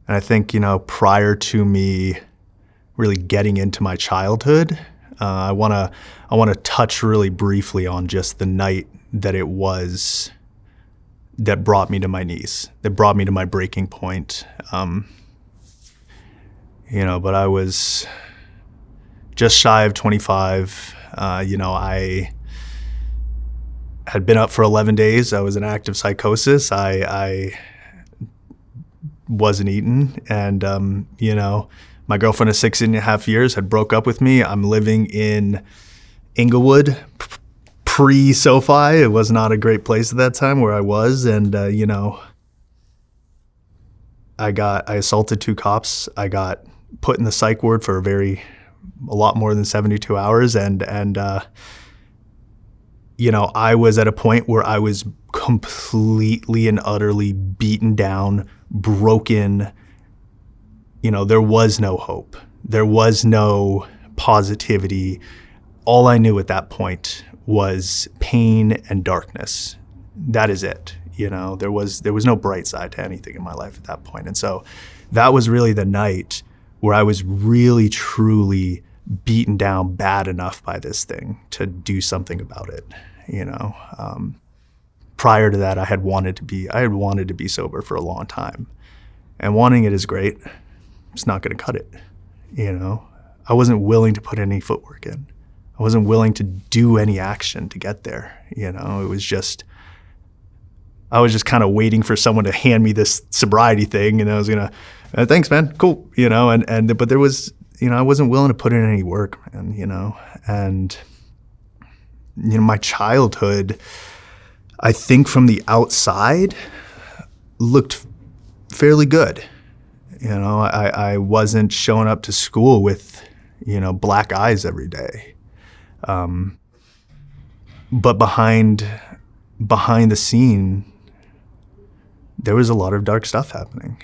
And I think, prior to me really getting into my childhood, I want to touch really briefly on just the night that it was that brought me to my knees, that brought me to my breaking point. But I was just shy of 25. I had been up for 11 days. I was in active psychosis. I wasn't eating. And, my girlfriend of 6.5 years had broke up with me. I'm living in Inglewood, pre-SoFi. It was not a great place at that time where I was. And, I assaulted 2 cops. I got put in the psych ward for a lot more than 72 hours. And I was at a point where I was completely and utterly beaten down, broken. There was no hope. There was no positivity. All I knew at that point was pain and darkness. That is it. There was no bright side to anything in my life at that point. And so that was really the night where I was really, truly beaten down bad enough by this thing to do something about it. Prior to that, I had wanted to be sober for a long time, and wanting it is great. It's not going to cut it. I wasn't willing to put any footwork in. I wasn't willing to do any action to get there. I was just kind of waiting for someone to hand me this sobriety thing, and I was gonna, thanks, man, cool, but there was, I wasn't willing to put in any work, man, and my childhood, I think from the outside, looked fairly good. I wasn't showing up to school with, black eyes every day. But behind the scene, there was a lot of dark stuff happening.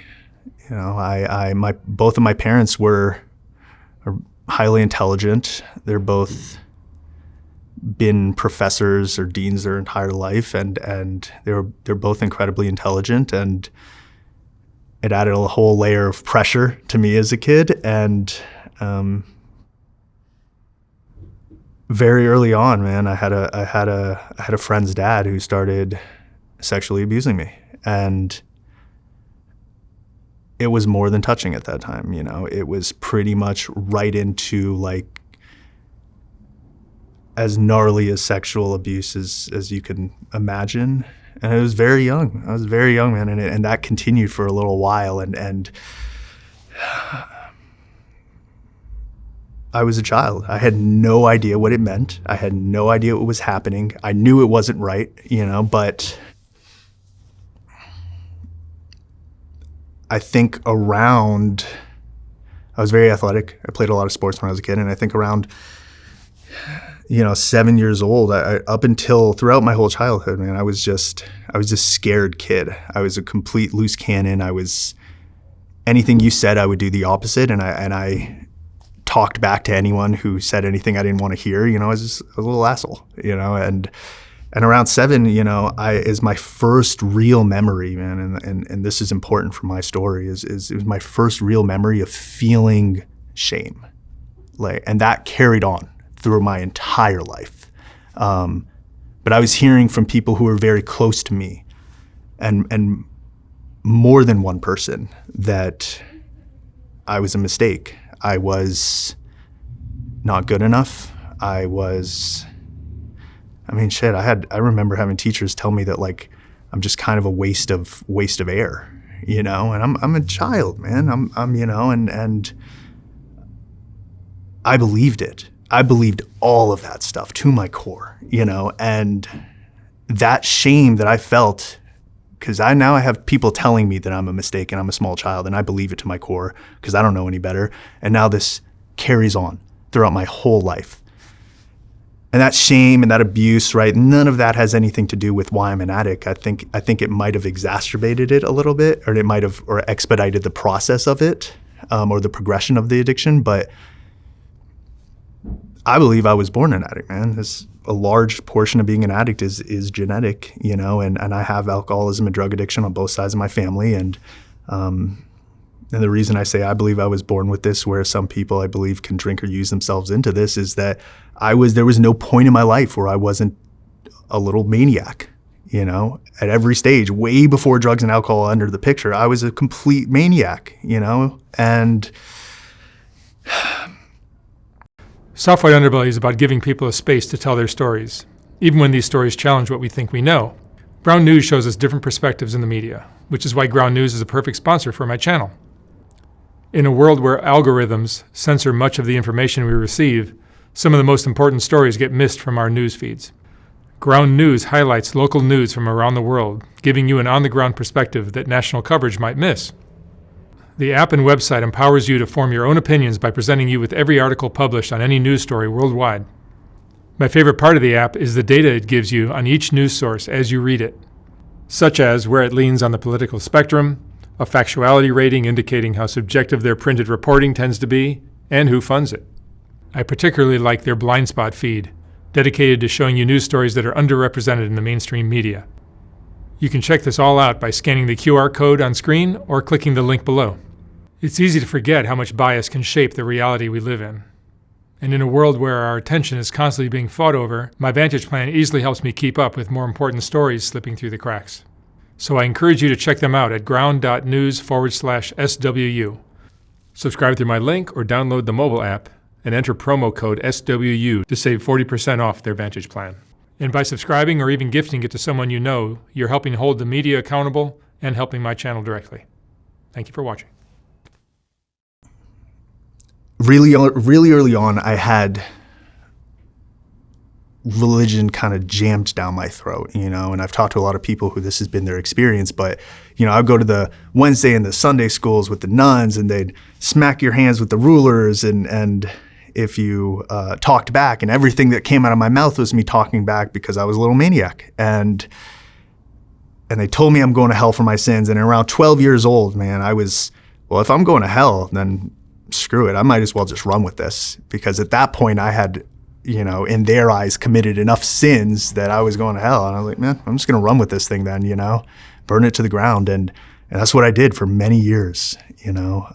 Both of my parents are highly intelligent. They're both been professors or deans their entire life, and they're both incredibly intelligent, and it added a whole layer of pressure to me as a kid. And very early on, man, I had a friend's dad who started sexually abusing me, and it was more than touching at that time. It was pretty much right into like as gnarly as sexual abuse as you can imagine. And I was very young. Man, and that continued for a little while. And I was a child. I had no idea what it meant. I had no idea what was happening. I knew it wasn't right, but I think I was very athletic. I played a lot of sports when I was a kid, and I think around 7 years old, up until throughout my whole childhood, man, I was just scared kid. I was a complete loose cannon. Anything you said, I would do the opposite, and I talked back to anyone who said anything I didn't want to hear. I was just a little asshole, and around 7, is my first real memory, man, and this is important for my story, is it was my first real memory of feeling shame, and that carried on through my entire life. But I was hearing from people who were very close to me, and more than one person, that I was a mistake. I was not good enough. I remember having teachers tell me that like I'm just kind of a waste of air, and I'm a child, man. I'm and I believed it. I believed all of that stuff to my core, and that shame that I felt, because I have people telling me that I'm a mistake and I'm a small child, and I believe it to my core because I don't know any better. And now this carries on throughout my whole life. And that shame and that abuse, right? None of that has anything to do with why I'm an addict. I think it might have exacerbated it a little bit, or it might have expedited the process of it, or the progression of the addiction. But I believe I was born an addict, man. A large portion of being an addict is genetic, and I have alcoholism and drug addiction on both sides of my family. And And the reason I say I believe I was born with this, where some people I believe can drink or use themselves into this, is that there was no point in my life where I wasn't a little maniac, you know, at every stage, way before drugs and alcohol entered the picture. I was a complete maniac, you know, and Soft-White Underbelly is about giving people a space to tell their stories, even when these stories challenge what we think we know. Ground News shows us different perspectives in the media, which is why Ground News is a perfect sponsor for my channel. In a world where algorithms censor much of the information we receive, some of the most important stories get missed from our news feeds. Ground News highlights local news from around the world, giving you an on-the-ground perspective that national coverage might miss. The app and website empowers you to form your own opinions by presenting you with every article published on any news story worldwide. My favorite part of the app is the data it gives you on each news source as you read it, such as where it leans on the political spectrum, a factuality rating indicating how subjective their printed reporting tends to be, and who funds it. I particularly like their blind spot feed, dedicated to showing you news stories that are underrepresented in the mainstream media. You can check this all out by scanning the QR code on screen or clicking the link below. It's easy to forget how much bias can shape the reality we live in. And in a world where our attention is constantly being fought over, my Vantage plan easily helps me keep up with more important stories slipping through the cracks. So I encourage you to check them out at ground.news/SWU. Subscribe through my link or download the mobile app and enter promo code SWU to save 40% off their Vantage plan. And by subscribing or even gifting it to someone you know, you're helping hold the media accountable and helping my channel directly. Thank you for watching. Really early on, I had religion kind of jammed down my throat, you know, and I've talked to a lot of people who this has been their experience, but, you know, I'd go to the Wednesday and the Sunday schools with the nuns and they'd smack your hands with the rulers and if you talked back, and everything that came out of my mouth was me talking back because I was a little maniac. And they told me I'm going to hell for my sins. And around 12 years old, man, I was, well, if I'm going to hell, then screw it. I might as well just run with this, because at that point I had, you know, in their eyes committed enough sins that I was going to hell. And I was like, man, I'm just going to run with this thing then, you know, burn it to the ground. And that's what I did for many years, you know.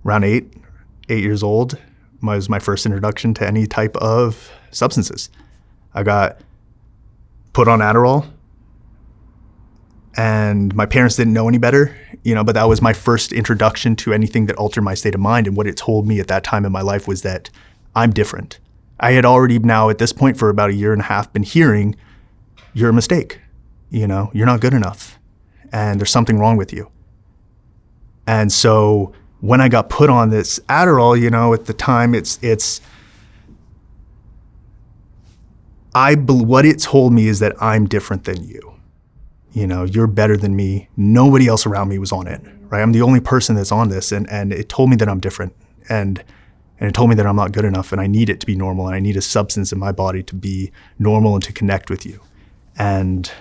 Around eight years old was my first introduction to any type of substances. I got put on Adderall, and my parents didn't know any better, you know, but that was my first introduction to anything that altered my state of mind. And what it told me at that time in my life was that I'm different. I had already now at this point for about a year and a half been hearing, you're a mistake, you know, you're not good enough, and there's something wrong with you. And so when I got put on this Adderall, you know, at the time what it told me is that I'm different than you. You know, you're better than me. Nobody else around me was on it, right? I'm the only person that's on this, and it told me that I'm different, and it told me that I'm not good enough, and I need it to be normal, and I need a substance in my body to be normal and to connect with you. And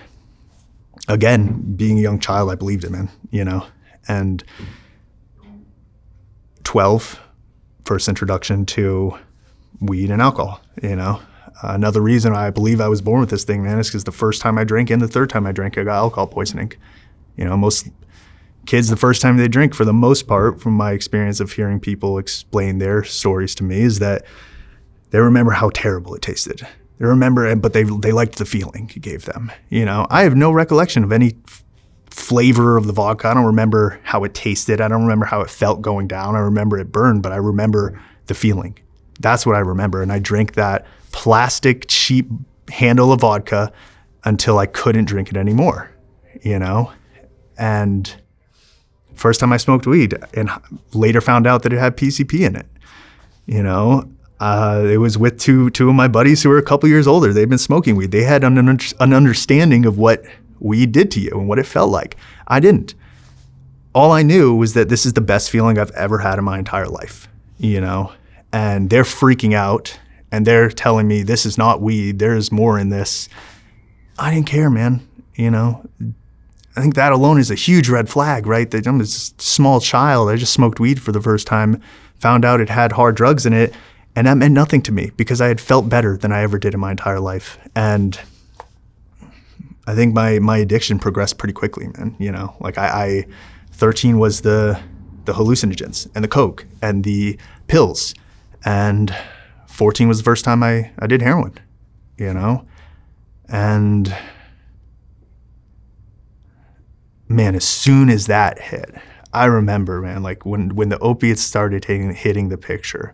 again, being a young child, I believed it, man, you know. And 12, first introduction to weed and alcohol, you know. Another reason I believe I was born with this thing, man, is because the first time I drank and the third time I drank, I got alcohol poisoning. You know, most kids, the first time they drink, for the most part, from my experience of hearing people explain their stories to me, is that they remember how terrible it tasted. They remember it, but they liked the feeling it gave them. You know, I have no recollection of any flavor of the vodka. I don't remember how it tasted. I don't remember how it felt going down. I remember it burned, but I remember the feeling. That's what I remember. And I drank that plastic, cheap handle of vodka until I couldn't drink it anymore, you know? And first time I smoked weed, and later found out that it had PCP in it, you know? It was with two of my buddies who were a couple years older. They'd been smoking weed. They had an understanding of what weed did to you and what it felt like. I didn't. All I knew was that this is the best feeling I've ever had in my entire life, you know? And they're freaking out and they're telling me this is not weed, there's more in this. I didn't care, man, you know? I think that alone is a huge red flag, right? That I'm a small child. I just smoked weed for the first time, found out it had hard drugs in it, and that meant nothing to me because I had felt better than I ever did in my entire life. And I think my addiction progressed pretty quickly, man. Like I 13 was the hallucinogens and the coke and the pills, and 14 was the first time I did heroin, and man, as soon as that hit, I remember, man, like when the opiates started hitting the picture,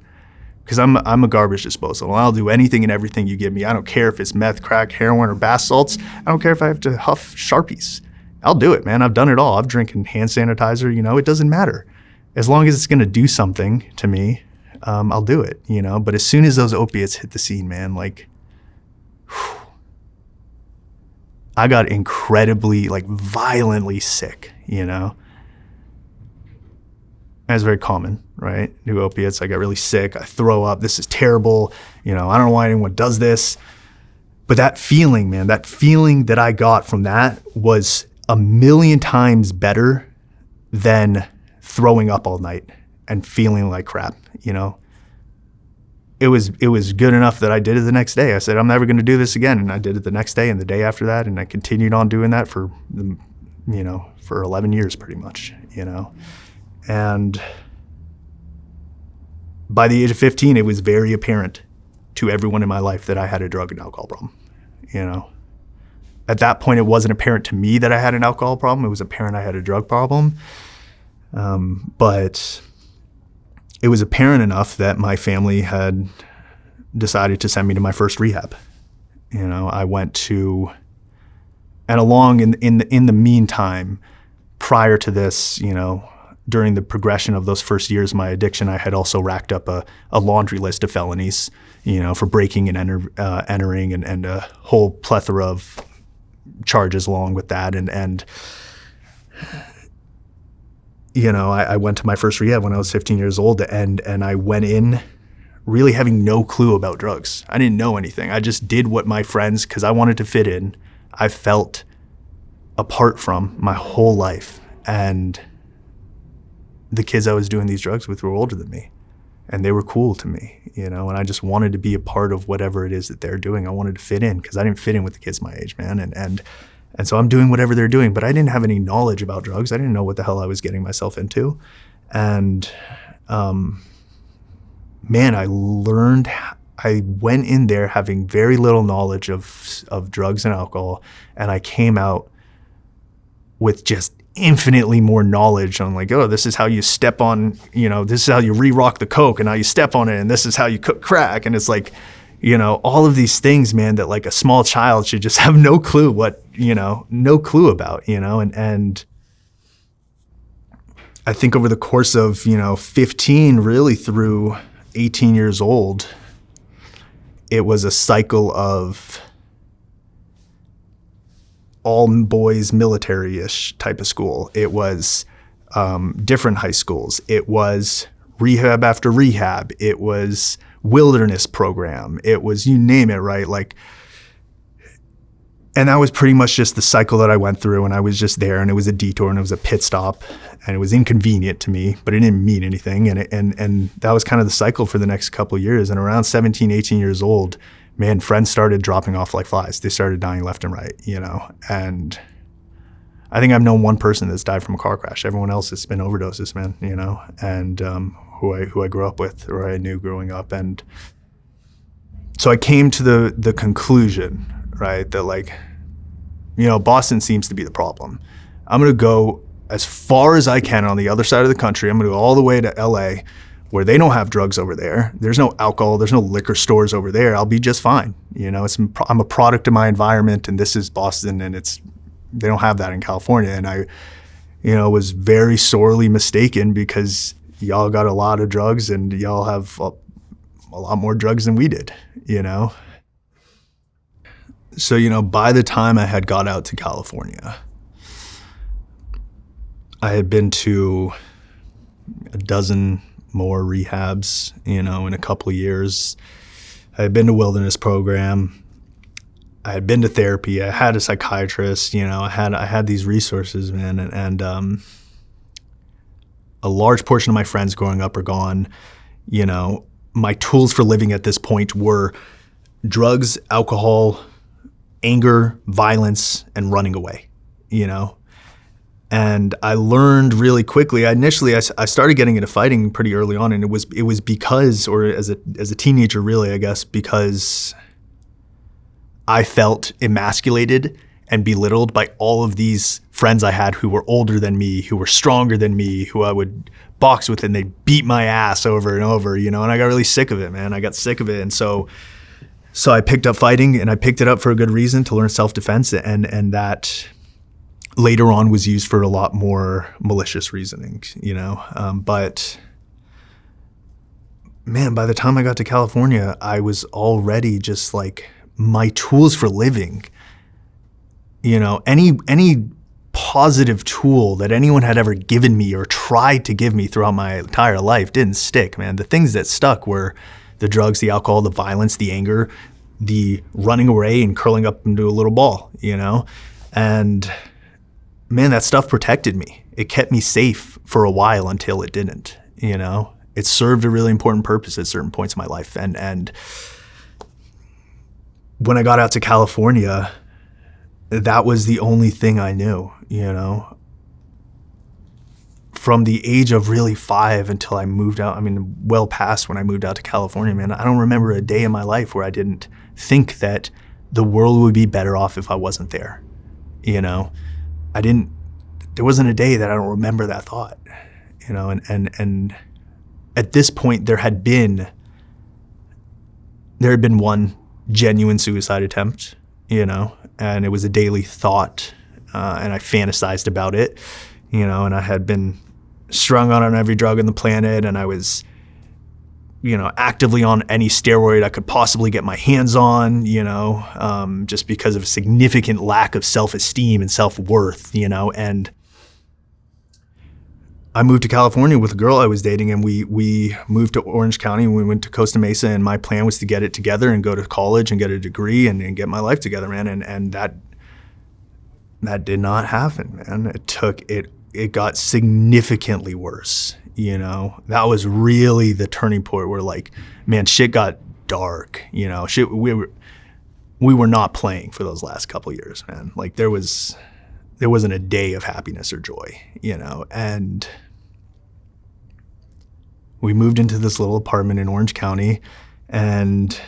because I'm a garbage disposal. I'll do anything and everything you give me. I don't care if it's meth, crack, heroin, or bath salts. I don't care if I have to huff Sharpies. I'll do it, man. I've done it all. I've drinking hand sanitizer. It doesn't matter. As long as it's going to do something to me, I'll do it, But as soon as those opiates hit the scene, man, like, whew, I got incredibly, like, violently sick, That's very common, right? New opiates, I got really sick. I throw up. This is terrible. I don't know why anyone does this. But that feeling, man, that feeling that I got from that was a million times better than throwing up all night and feeling like crap, It was good enough that I did it the next day. I said, I'm never going to do this again. And I did it the next day and the day after that. And I continued on doing that for 11 years pretty much, And by the age of 15, it was very apparent to everyone in my life that I had a drug and alcohol problem, At that point, it wasn't apparent to me that I had an alcohol problem. It was apparent I had a drug problem. But it was apparent enough that my family had decided to send me to my first rehab. I went to, and along in the meantime, prior to this, during the progression of those first years of my addiction, I had also racked up a laundry list of felonies, for breaking and entering and a whole plethora of charges along with that. I went to my first rehab when I was 15 years old, and I went in really having no clue about drugs. I didn't know anything. I just did what my friends, because I wanted to fit in, I felt apart from my whole life. And the kids I was doing these drugs with were older than me, and they were cool to me, and I just wanted to be a part of whatever it is that they're doing. I wanted to fit in because I didn't fit in with the kids my age, man. And so I'm doing whatever they're doing, but I didn't have any knowledge about drugs. I didn't know what the hell I was getting myself into. And man, I went in there having very little knowledge of drugs and alcohol, and I came out with just infinitely more knowledge on, like, oh, this is how you step on, this is how you re-rock the coke, and how you step on it, and this is how you cook crack. And it's like, all of these things, man, that like a small child should just have no clue no clue about, and I think over the course of, 15 really through 18 years old, it was a cycle of all boys military-ish type of school. It was different high schools. It was rehab after rehab. It was wilderness program. It was, you name it, right? Like, and that was pretty much just the cycle that I went through, and I was just there, and it was a detour, and it was a pit stop, and it was inconvenient to me, but it didn't mean anything. And that was kind of the cycle for the next couple of years. And around 17, 18 years old, man, friends started dropping off like flies. They started dying left and right, and I think I've known one person that's died from a car crash. Everyone else has been overdoses, man, and who I grew up with, or I knew growing up. And so I came to the conclusion, right, that like, Boston seems to be the problem. I'm going to go as far as I can on the other side of the country. I'm going to go all the way to LA, where they don't have drugs over there. There's no alcohol. There's no liquor stores over there. I'll be just fine. I'm a product of my environment, and this is Boston, and they don't have that in California. And I, was very sorely mistaken, because y'all got a lot of drugs, and y'all have a lot more drugs than we did, So, by the time I had got out to California, I had been to a dozen more rehabs, in a couple of years. I had been to wilderness program. I had been to therapy. I had a psychiatrist. I had these resources, man, and a large portion of my friends growing up are gone. My tools for living at this point were drugs, alcohol, anger, violence, and running away, you know? And I learned really quickly. I started getting into fighting pretty early on, and it was because, or as a teenager really, I guess, because I felt emasculated and belittled by all of these friends I had who were older than me, who were stronger than me, who I would box with, and they'd beat my ass over and over, you know, and I got really sick of it, man. I got sick of it. And so I picked up fighting, and I picked it up for a good reason, to learn self-defense, and that later on was used for a lot more malicious reasoning, you know. But man, by the time I got to California, I was already just like, my tools for living, you know, any positive tool that anyone had ever given me or tried to give me throughout my entire life didn't stick, man. The things that stuck were the drugs, the alcohol, the violence, the anger, the running away and curling up into a little ball, you know. And man, that stuff protected me. It kept me safe for a while until it didn't, you know. It served a really important purpose at certain points in my life. And when I got out to California, that was the only thing I knew, you know. From the age of really 5 until I moved out, I mean, well past when I moved out to California, man, I don't remember a day in my life where I didn't think that the world would be better off if I wasn't there, you know. There wasn't a day that I don't remember that thought, you know, and at this point there had been one genuine suicide attempt, you know, and it was a daily thought, and I fantasized about it, you know, and I had been strung on every drug on the planet, and I was, you know, actively on any steroid I could possibly get my hands on, you know, just because of a significant lack of self-esteem and self-worth, you know. And I moved to California with a girl I was dating, and we moved to Orange County, and we went to Costa Mesa, and my plan was to get it together and go to college and get a degree and get my life together, man. And that did not happen, man. It got significantly worse, you know. That was really the turning point where, like, man, shit got dark, you know. We were not playing for those last couple of years, man. Like, there wasn't a day of happiness or joy, you know. And we moved into this little apartment in Orange County, and,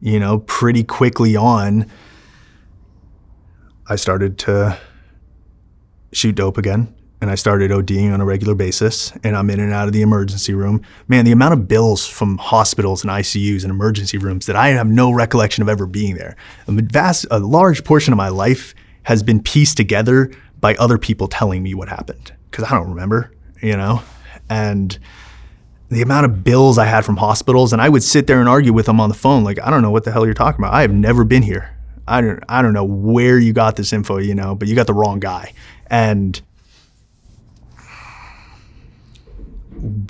you know, pretty quickly on, I started to shoot dope again, and I started ODing on a regular basis, and I'm in and out of the emergency room. Man, the amount of bills from hospitals and ICUs and emergency rooms that I have no recollection of ever being there. A large portion of my life has been pieced together by other people telling me what happened, because I don't remember, you know. And the amount of bills I had from hospitals, and I would sit there and argue with them on the phone, like, I don't know what the hell you're talking about. I have never been here. I don't know where you got this info, you know, but you got the wrong guy. And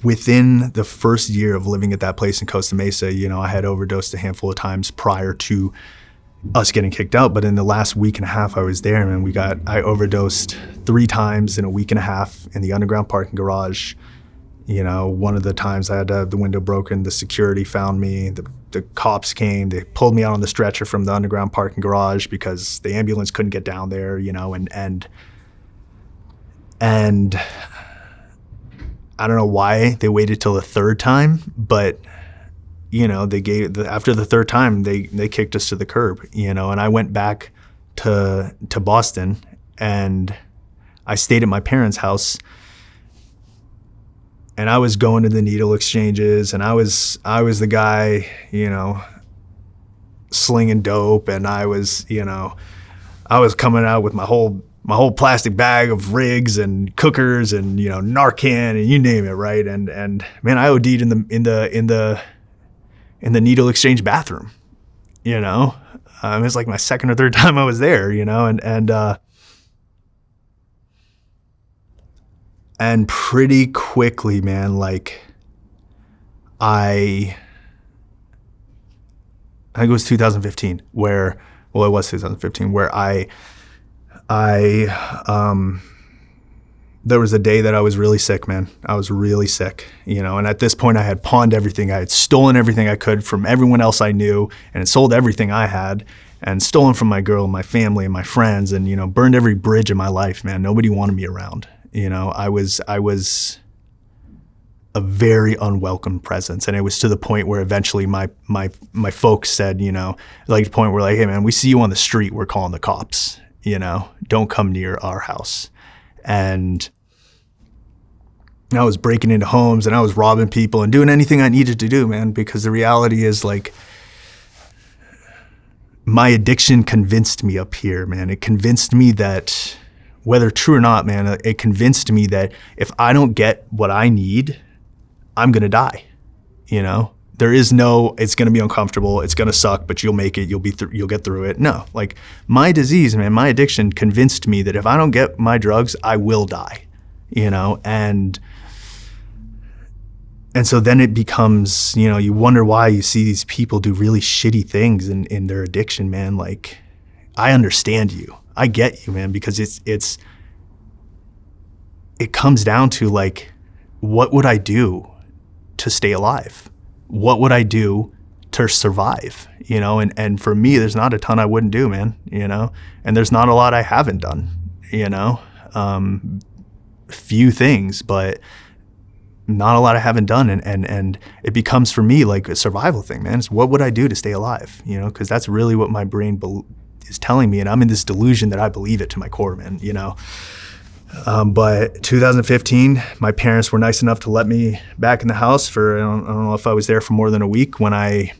within the first year of living at that place in Costa Mesa, you know, I had overdosed a handful of times prior to us getting kicked out. But in the last week and a half I was there, man, I overdosed 3 times in a week and a half in the underground parking garage. You know, one of the times I had to have the window broken, the security found me, the cops came, they pulled me out on the stretcher from the underground parking garage because the ambulance couldn't get down there, you know, and I don't know why they waited till the 3rd time, but, you know, after the 3rd time, they kicked us to the curb, you know. And I went back to Boston, and I stayed at my parents' house, and I was going to the needle exchanges, and I was the guy, you know, slinging dope, and I was coming out with my whole plastic bag of rigs and cookers and, you know, Narcan and you name it, right? And man, I OD'd in the needle exchange bathroom, you know. It was like my 2nd or 3rd time I was there, you know, and pretty quickly, man, like I think it was 2015 where there was a day that I was really sick, man. I was really sick, you know, and at this point I had pawned everything. I had stolen everything I could from everyone else I knew and had sold everything I had. and stolen from my girl, my family, and my friends, and, you know, burned every bridge in my life, man. Nobody wanted me around. You know, I was a very unwelcome presence. And it was to the point where eventually my folks said, you know, like the point where like, hey man, we see you on the street, we're calling the cops, you know, don't come near our house. And I was breaking into homes and I was robbing people and doing anything I needed to do, man, because the reality is like my addiction convinced me up here, man. It convinced me that, whether true or not, man, it convinced me that if I don't get what I need, I'm going to die. You know, there is no, it's going to be uncomfortable. It's going to suck, but you'll make it. You'll get through it. No, like my disease, man, my addiction convinced me that if I don't get my drugs, I will die, you know? And so then it becomes, you know, you wonder why you see these people do really shitty things in their addiction, man. Like, I understand you. I get you, man, because it comes down to like, what would I do to stay alive? What would I do to survive? You know, and for me, there's not a ton I wouldn't do, man, you know, and there's not a lot I haven't done, you know, few things, but not a lot I haven't done. And it becomes for me like a survival thing, man. It's what would I do to stay alive? You know, because that's really what my brain is telling me. And I'm in this delusion that I believe it to my core, man, you know. But 2015, my parents were nice enough to let me back in the house for, I don't know if I was there for more than a week, when I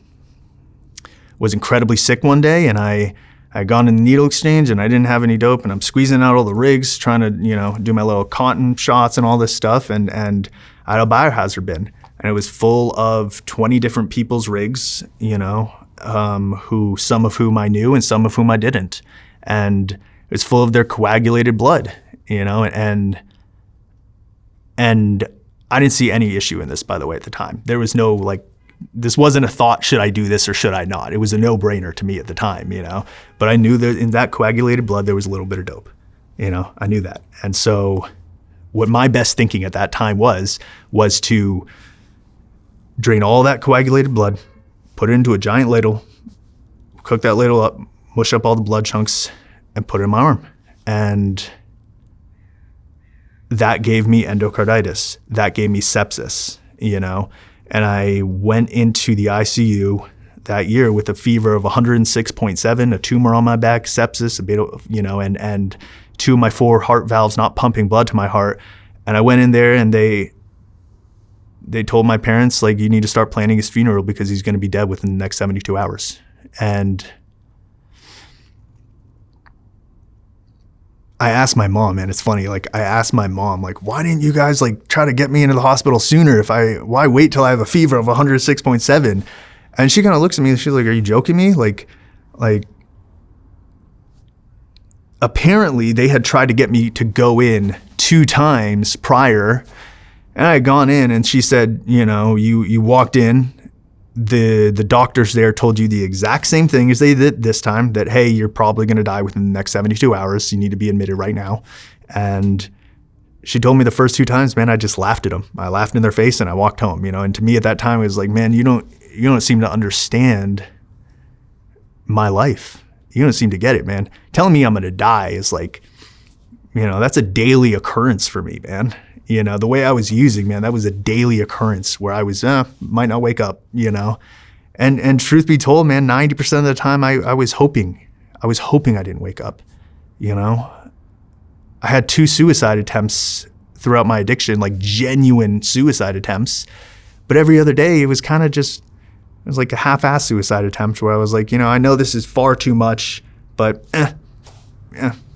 was incredibly sick one day and I had gone in the needle exchange and I didn't have any dope, and I'm squeezing out all the rigs, trying to, you know, do my little cotton shots and all this stuff. And I had a biohazard bin, and it was full of 20 different people's rigs, you know, some of whom I knew and some of whom I didn't. And it was full of their coagulated blood, you know, and I didn't see any issue in this, by the way, at the time. There was no, like, this wasn't a thought, should I do this or should I not? It was a no-brainer to me at the time, you know. But I knew that in that coagulated blood, there was a little bit of dope, you know. I knew that. And so what my best thinking at that time was to drain all that coagulated blood, put it into a giant ladle, cook that ladle up, mush up all the blood chunks, and put it in my arm. And that gave me endocarditis. That gave me sepsis, you know. And I went into the ICU that year with a fever of 106.7, a tumor on my back, sepsis, a bit, you know, and 2 of my 4 heart valves not pumping blood to my heart. And I went in there and they told my parents, like, you need to start planning his funeral because he's going to be dead within the next 72 hours. And I asked my mom, man, it's funny. Like, I asked my mom, like, why didn't you guys like try to get me into the hospital sooner? Why wait till I have a fever of 106.7? And she kind of looks at me and she's like, are you joking me? Like, apparently they had tried to get me to go in 2 times prior, and I had gone in, and she said, you know, you walked in, the doctors there told you the exact same thing as they did this time, that, hey, you're probably going to die within the next 72 hours. You need to be admitted right now. And she told me the first 2 times, man, I just laughed at them. I laughed in their face and I walked home, you know. And to me at that time, it was like, man, you don't seem to understand my life. You don't seem to get it, man. Telling me I'm going to die is like, you know, that's a daily occurrence for me, man. You know, the way I was using, man, that was a daily occurrence where I was, might not wake up, you know. And truth be told, man, 90% of the time I was hoping I didn't wake up, you know. I had 2 suicide attempts throughout my addiction, like genuine suicide attempts. But every other day it was kind of just, it was like a half-assed suicide attempt where I was like, you know, I know this is far too much, but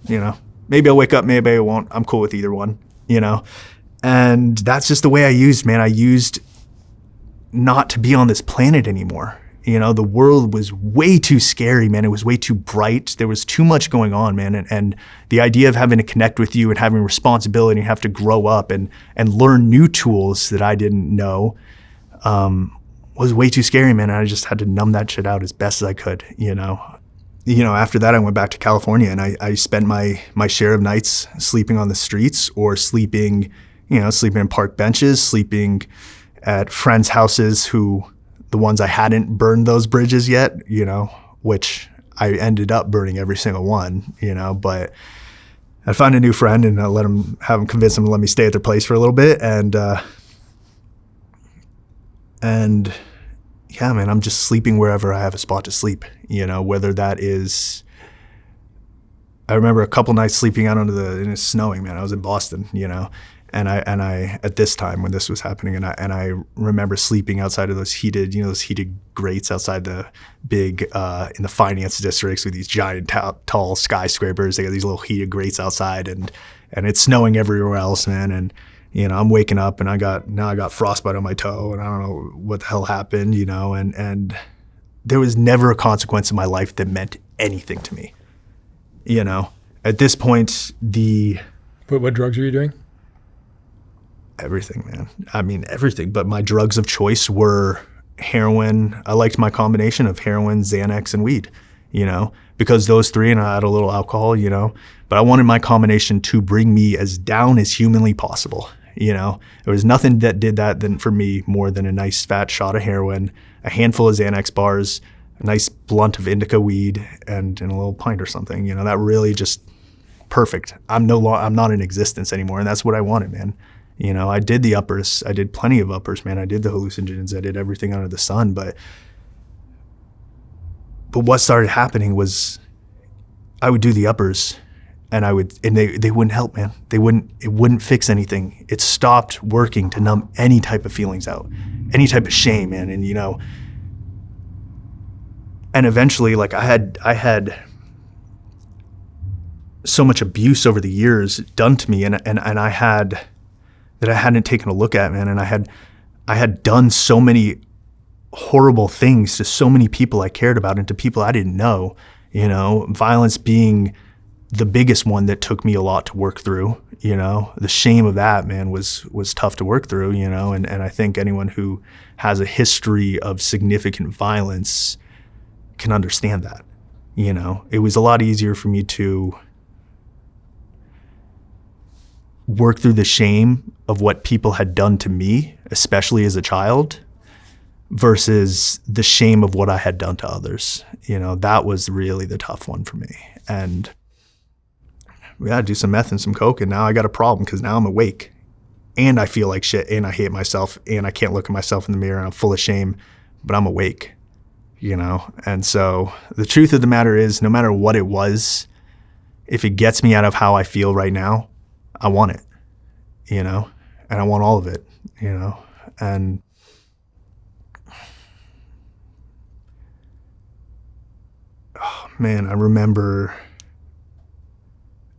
you know, maybe I'll wake up, maybe I won't. I'm cool with either one, you know. And that's just the way I used, man. I used not to be on this planet anymore. You know, the world was way too scary, man. It was way too bright. There was too much going on, man. And the idea of having to connect with you and having responsibility and have to grow up and learn new tools that I didn't know was way too scary, man. And I just had to numb that shit out as best as I could, you know. After that, I went back to California and I spent my share of nights sleeping on the streets or sleeping in park benches, sleeping at friends' houses the ones I hadn't burned those bridges yet, you know, which I ended up burning every single one, but I found a new friend and I have him convince him to let me stay at their place for a little bit. And yeah, man, I'm just sleeping wherever I have a spot to sleep, whether that is, I remember a couple nights sleeping out and it's snowing, man. I was in Boston, and I at this time when this was happening, and I remember sleeping outside of those heated grates outside the big in the finance districts with these giant tall skyscrapers. They got these little heated grates outside, and it's snowing everywhere else, man. And I'm waking up and I got frostbite on my toe, and I don't know what the hell happened, and there was never a consequence in my life that meant anything to me, At this point, What drugs are you doing? Everything, man. I mean, everything. But my drugs of choice were heroin. I liked my combination of heroin, Xanax, and weed, because those three, and I had a little alcohol, but I wanted my combination to bring me as down as humanly possible. There was nothing that did that for me more than a nice fat shot of heroin, a handful of Xanax bars, a nice blunt of indica weed, and a little pint or something. That really just perfect. I'm not in existence anymore, and that's what I wanted, man. I did the uppers. I did plenty of uppers, man. I did the hallucinogens. I did everything under the sun. But what started happening was I would do the uppers, and they wouldn't help, man. It wouldn't fix anything. It stopped working to numb any type of feelings out, any type of shame, man. And and eventually, like I had so much abuse over the years done to me, and I had that I hadn't taken a look at, man. And I had done so many horrible things to so many people I cared about and to people I didn't know, violence being the biggest one that took me a lot to work through, the shame of that, man, was tough to work through, and I think anyone who has a history of significant violence can understand that, it was a lot easier for me to work through the shame of what people had done to me, especially as a child, versus the shame of what I had done to others. That was really the tough one for me. And we had to do some meth and some coke, and now I got a problem because now I'm awake and I feel like shit and I hate myself and I can't look at myself in the mirror and I'm full of shame, but I'm awake, And so the truth of the matter is, no matter what it was, if it gets me out of how I feel right now, I want it, and I want all of it, and oh, man, I remember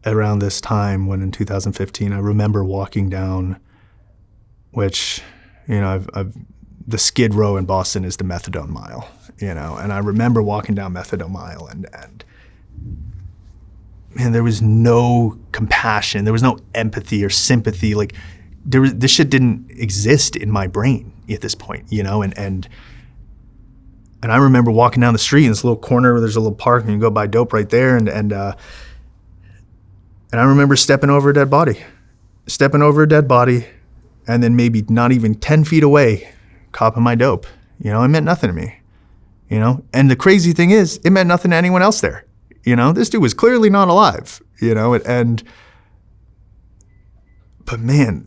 around this time when in 2015, I remember walking down, which, the Skid Row in Boston is the methadone mile, and I remember walking down methadone mile and man, there was no compassion. There was no empathy or sympathy. Like this shit didn't exist in my brain at this point, and I remember walking down the street in this little corner where there's a little park and you go buy dope right there. And I remember stepping over a dead body and then maybe not even 10 feet away, copping my dope. It meant nothing to me, and the crazy thing is it meant nothing to anyone else there. This dude was clearly not alive, but man,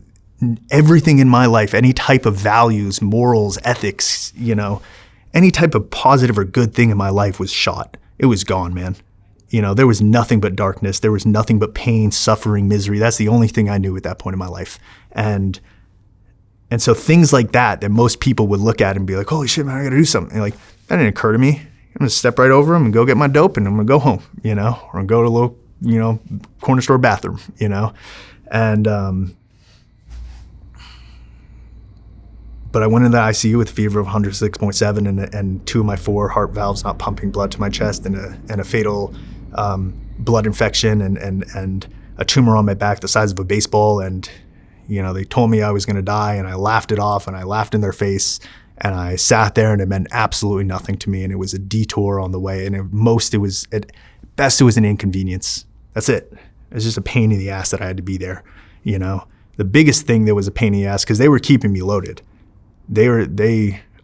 everything in my life, any type of values, morals, ethics, any type of positive or good thing in my life was shot. It was gone, man. There was nothing but darkness. There was nothing but pain, suffering, misery. That's the only thing I knew at that point in my life. And so things like that most people would look at and be like, holy shit, man, I got to do something. And that didn't occur to me. I'm going to step right over them and go get my dope and I'm going to go home, or go to a little, corner store bathroom, and, but I went into the ICU with a fever of 106.7 and 2 of my 4 heart valves not pumping blood to my chest and a fatal blood infection and a tumor on my back the size of a baseball. And, they told me I was going to die and I laughed it off and I laughed in their face. And I sat there and it meant absolutely nothing to me. And it was a detour on the way. And at best, it was an inconvenience. That's it. It was just a pain in the ass that I had to be there. The biggest thing that was a pain in the ass, because they were keeping me loaded.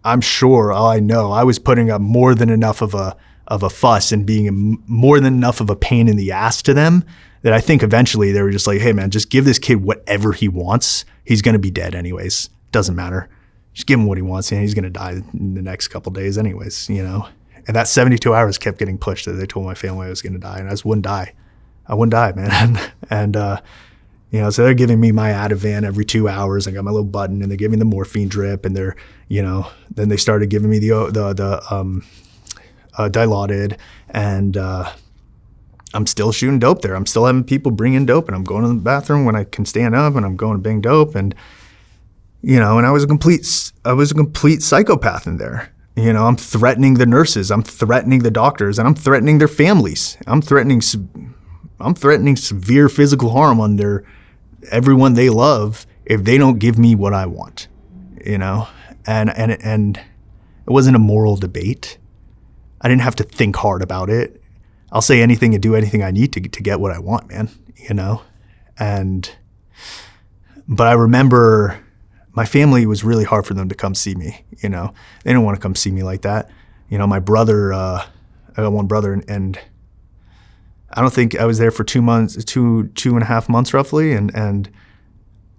I'm sure, I was putting up more than enough of a fuss and being more than enough of a pain in the ass to them that I think eventually they were just like, hey man, just give this kid whatever he wants. He's going to be dead anyways. Doesn't matter. Just give him what he wants, and he's going to die in the next couple of days anyways, you know? And that 72 hours kept getting pushed that they told my family I was going to die, and I just wouldn't die. I wouldn't die, man. And you know, so they're giving me my Ativan every 2 hours. I got my little button, and they give me the morphine drip, and they're, you know, then they started giving me the Dilaudid, and I'm still shooting dope there. I'm still having people bring in dope, and I'm going to the bathroom when I can stand up, and I'm going to bang dope, and you know, and I was a complete psychopath in there. You know, I'm threatening the nurses, I'm threatening the doctors, and I'm threatening their families. I'm threatening severe physical harm on everyone they love if they don't give me what I want. You know, and it wasn't a moral debate. I didn't have to think hard about it. I'll say anything and do anything I need to get what I want, man. You know, but I remember. My family, was really hard for them to come see me, you know. They didn't want to come see me like that. You know, my brother, I got one brother, and I don't think I was there for 2 months, two and a half months roughly, and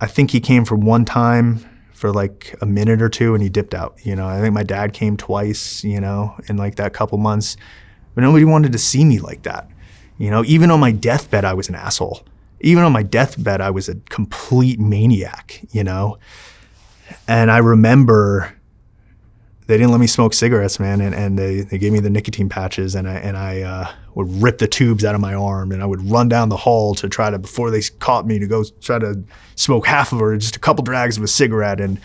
I think he came for one time for like a minute or two, and he dipped out, you know. I think my dad came twice, you know, in like that couple months, but nobody wanted to see me like that. You know, even on my deathbed, I was an asshole. Even on my deathbed, I was a complete maniac, you know. And I remember they didn't let me smoke cigarettes, man, and they gave me the nicotine patches, and I would rip the tubes out of my arm, and I would run down the hall to try to, before they caught me, to go try to smoke half of or just a couple drags of a cigarette, and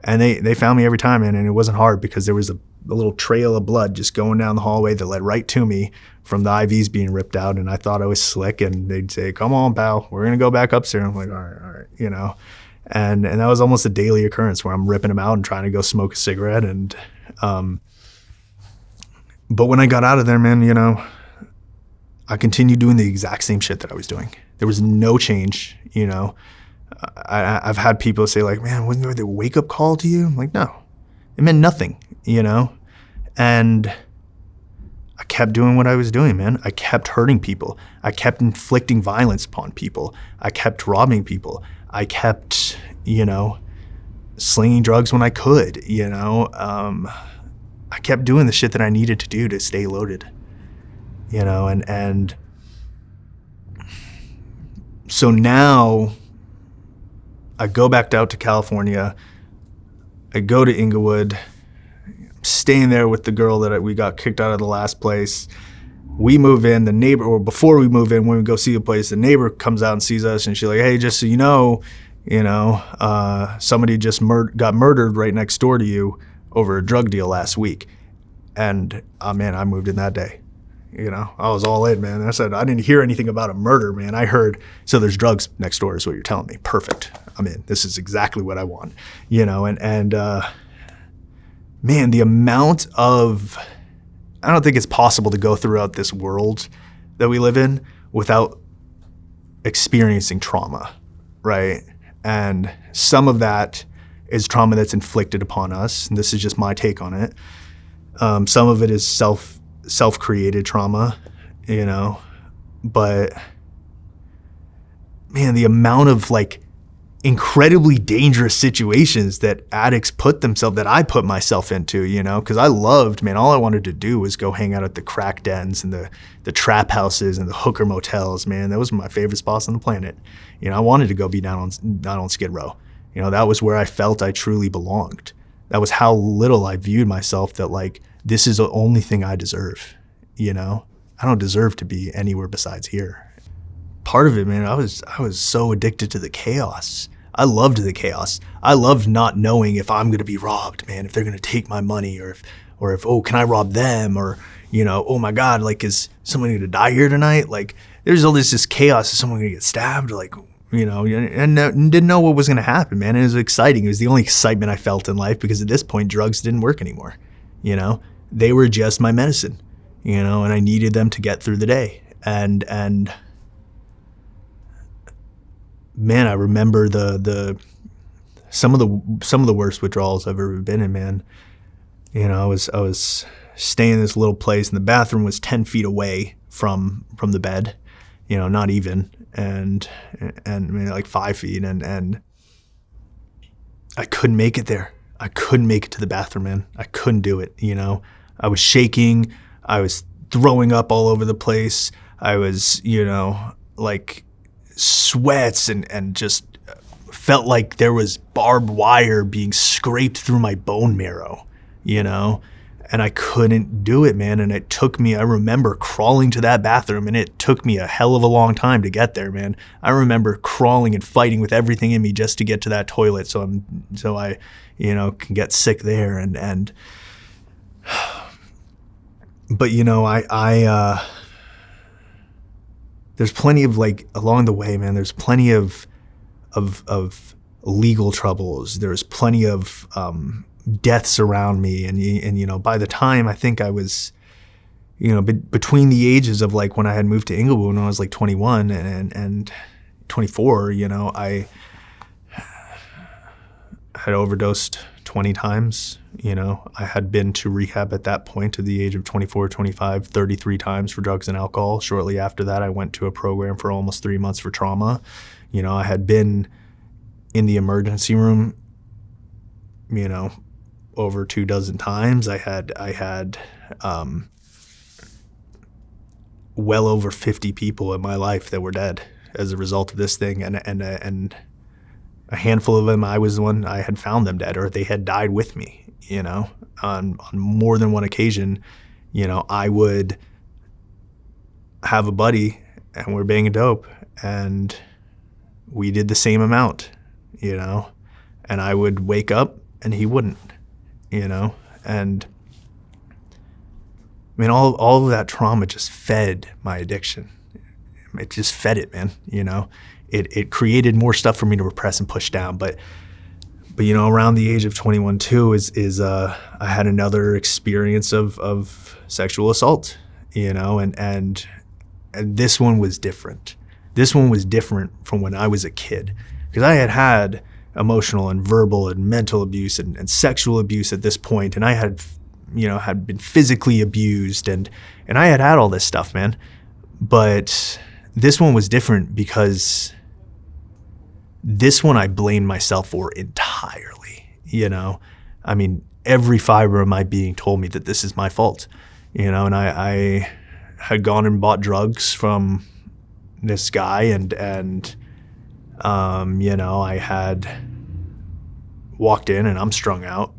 they found me every time, and it wasn't hard because there was a little trail of blood just going down the hallway that led right to me from the IVs being ripped out, and I thought I was slick, and they'd say, "Come on, pal, we're gonna go back upstairs." I'm like, all right, you know. And that was almost a daily occurrence where I'm ripping them out and trying to go smoke a cigarette. And but when I got out of there, man, you know, I continued doing the exact same shit that I was doing. There was no change, you know. I've had people say like, man, wasn't there the wake-up call to you? I'm like, no, it meant nothing, you know. And I kept doing what I was doing, man. I kept hurting people. I kept inflicting violence upon people. I kept robbing people. I kept, you know, slinging drugs when I could, you know. I kept doing the shit that I needed to do to stay loaded, you know, and so now I go back out to California. I go to Inglewood, staying there with the girl that we got kicked out of the last place. We move in, the neighbor, or before we move in, when we go see the place, the neighbor comes out and sees us, and she's like, hey, just so you know, somebody just got murdered right next door to you over a drug deal last week. And man, I moved in that day. You know, I was all in, man. I said, I didn't hear anything about a murder, man. I heard, so there's drugs next door is what you're telling me. Perfect. I'm in. This is exactly what I want. You know, and man, the amount of, I don't think it's possible to go throughout this world that we live in without experiencing trauma, right? And some of that is trauma that's inflicted upon us, and this is just my take on it. Some of it is self-created trauma, you know, but man, the amount of like incredibly dangerous situations that addicts that I put myself into, you know, because I loved, man, all I wanted to do was go hang out at the crack dens and the trap houses and the hooker motels, man. That was my favorite spots on the planet. You know, I wanted to go be down on Skid Row. You know, that was where I felt I truly belonged. That was how little I viewed myself, that like, this is the only thing I deserve, you know? I don't deserve to be anywhere besides here. Part of it, man, I was so addicted to the chaos. I loved the chaos. I loved not knowing if I'm gonna be robbed, man, if they're gonna take my money, or if oh, can I rob them? Or, you know, oh my God, like, is someone gonna die here tonight? Like, there's all this chaos. Is someone gonna get stabbed? Like, you know, and didn't know what was gonna happen, man. It was exciting. It was the only excitement I felt in life, because at this point, drugs didn't work anymore. You know, they were just my medicine, you know, and I needed them to get through the day. And man, I remember some of the worst withdrawals I've ever been in, man. I was staying in this little place, and the bathroom was 10 feet away from the bed, not even, and maybe like 5 feet, and I couldn't make it there. I couldn't make it to the bathroom, man. I couldn't do it. I was shaking. I was throwing up all over the place. I was, like sweats and just felt like there was barbed wire being scraped through my bone marrow, and I couldn't do it, man. And it took me, I remember crawling to that bathroom, and it took me a hell of a long time to get there, man. I remember crawling and fighting with everything in me just to get to that toilet so I can get sick there. But there's plenty of, like, along the way, man, there's plenty of legal troubles. There's plenty of deaths around me. And by the time I think I was, between the ages of, like, when I had moved to Inglewood when I was like 21 and 24, I had overdosed 20 times. I had been to rehab at that point at the age of 24, 25, 33 times for drugs and alcohol. Shortly after that, I went to a program for almost 3 months for trauma. I had been in the emergency room, over 24 times. I had well over 50 people in my life that were dead as a result of this thing. And a handful of them, I was the one, I had found them dead, or they had died with me, on more than one occasion. I would have a buddy and we're banging dope, and we did the same amount, and I would wake up and he wouldn't, and I mean, all of that trauma just fed my addiction. It just fed it, man. It created more stuff for me to repress and push down. But around the age of 21 too is I had another experience of sexual assault, and this one was different. This one was different from when I was a kid, because I had emotional and verbal and mental abuse and sexual abuse at this point, and I had been physically abused, and I had all this stuff, man. But this one was different because this one I blamed myself for entirely, I mean, every fiber of my being told me that this is my fault, and I had gone and bought drugs from this guy, and I had walked in and I'm strung out,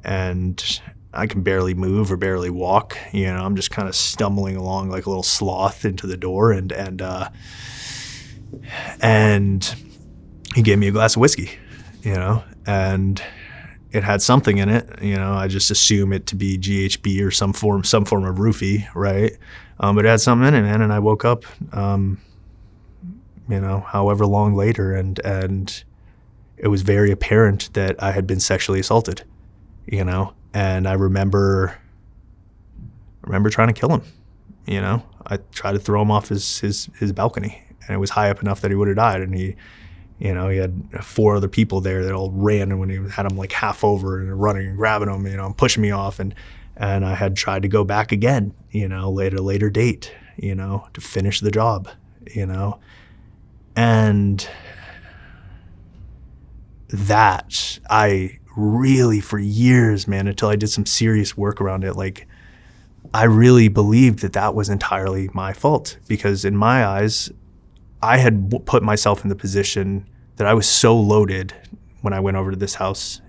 and I can barely move or barely walk, I'm just kind of stumbling along like a little sloth into the door, and he gave me a glass of whiskey, and it had something in it, I just assume it to be GHB or some form of roofie, right? But it had something in it, man, and I woke up, however long later, and it was very apparent that I had been sexually assaulted, and I remember trying to kill him, I tried to throw him off his balcony, and it was high up enough that he would have died, and he had 4 other people there that all ran, and when he had him like half over and running and grabbing him, and pushing me off, and I had tried to go back again, later date, to finish the job, and that I really, for years, man, until I did some serious work around it, like, I really believed that was entirely my fault, because in my eyes, I had put myself in the position that I was so loaded when I went over to this house,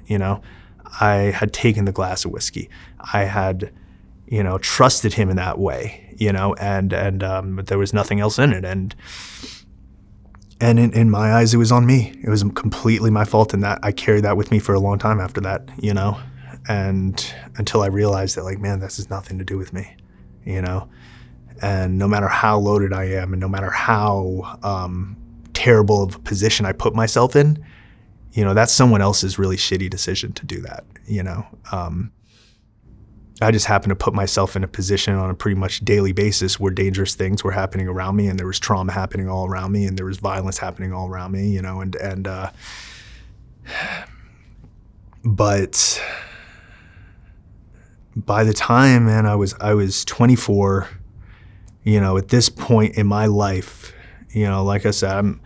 I had taken the glass of whiskey. I had, trusted him in that way, but there was nothing else in it. And in my eyes, it was on me. It was completely my fault, and that I carried that with me for a long time after that, and until I realized that, like, man, this has nothing to do with me, and no matter how loaded I am, and no matter how terrible of a position I put myself in, that's someone else's really shitty decision to do that, I just happened to put myself in a position on a pretty much daily basis where dangerous things were happening around me, and there was trauma happening all around me, and there was violence happening all around me, but by the time, man, I was 24, at this point in my life, like I said, I'm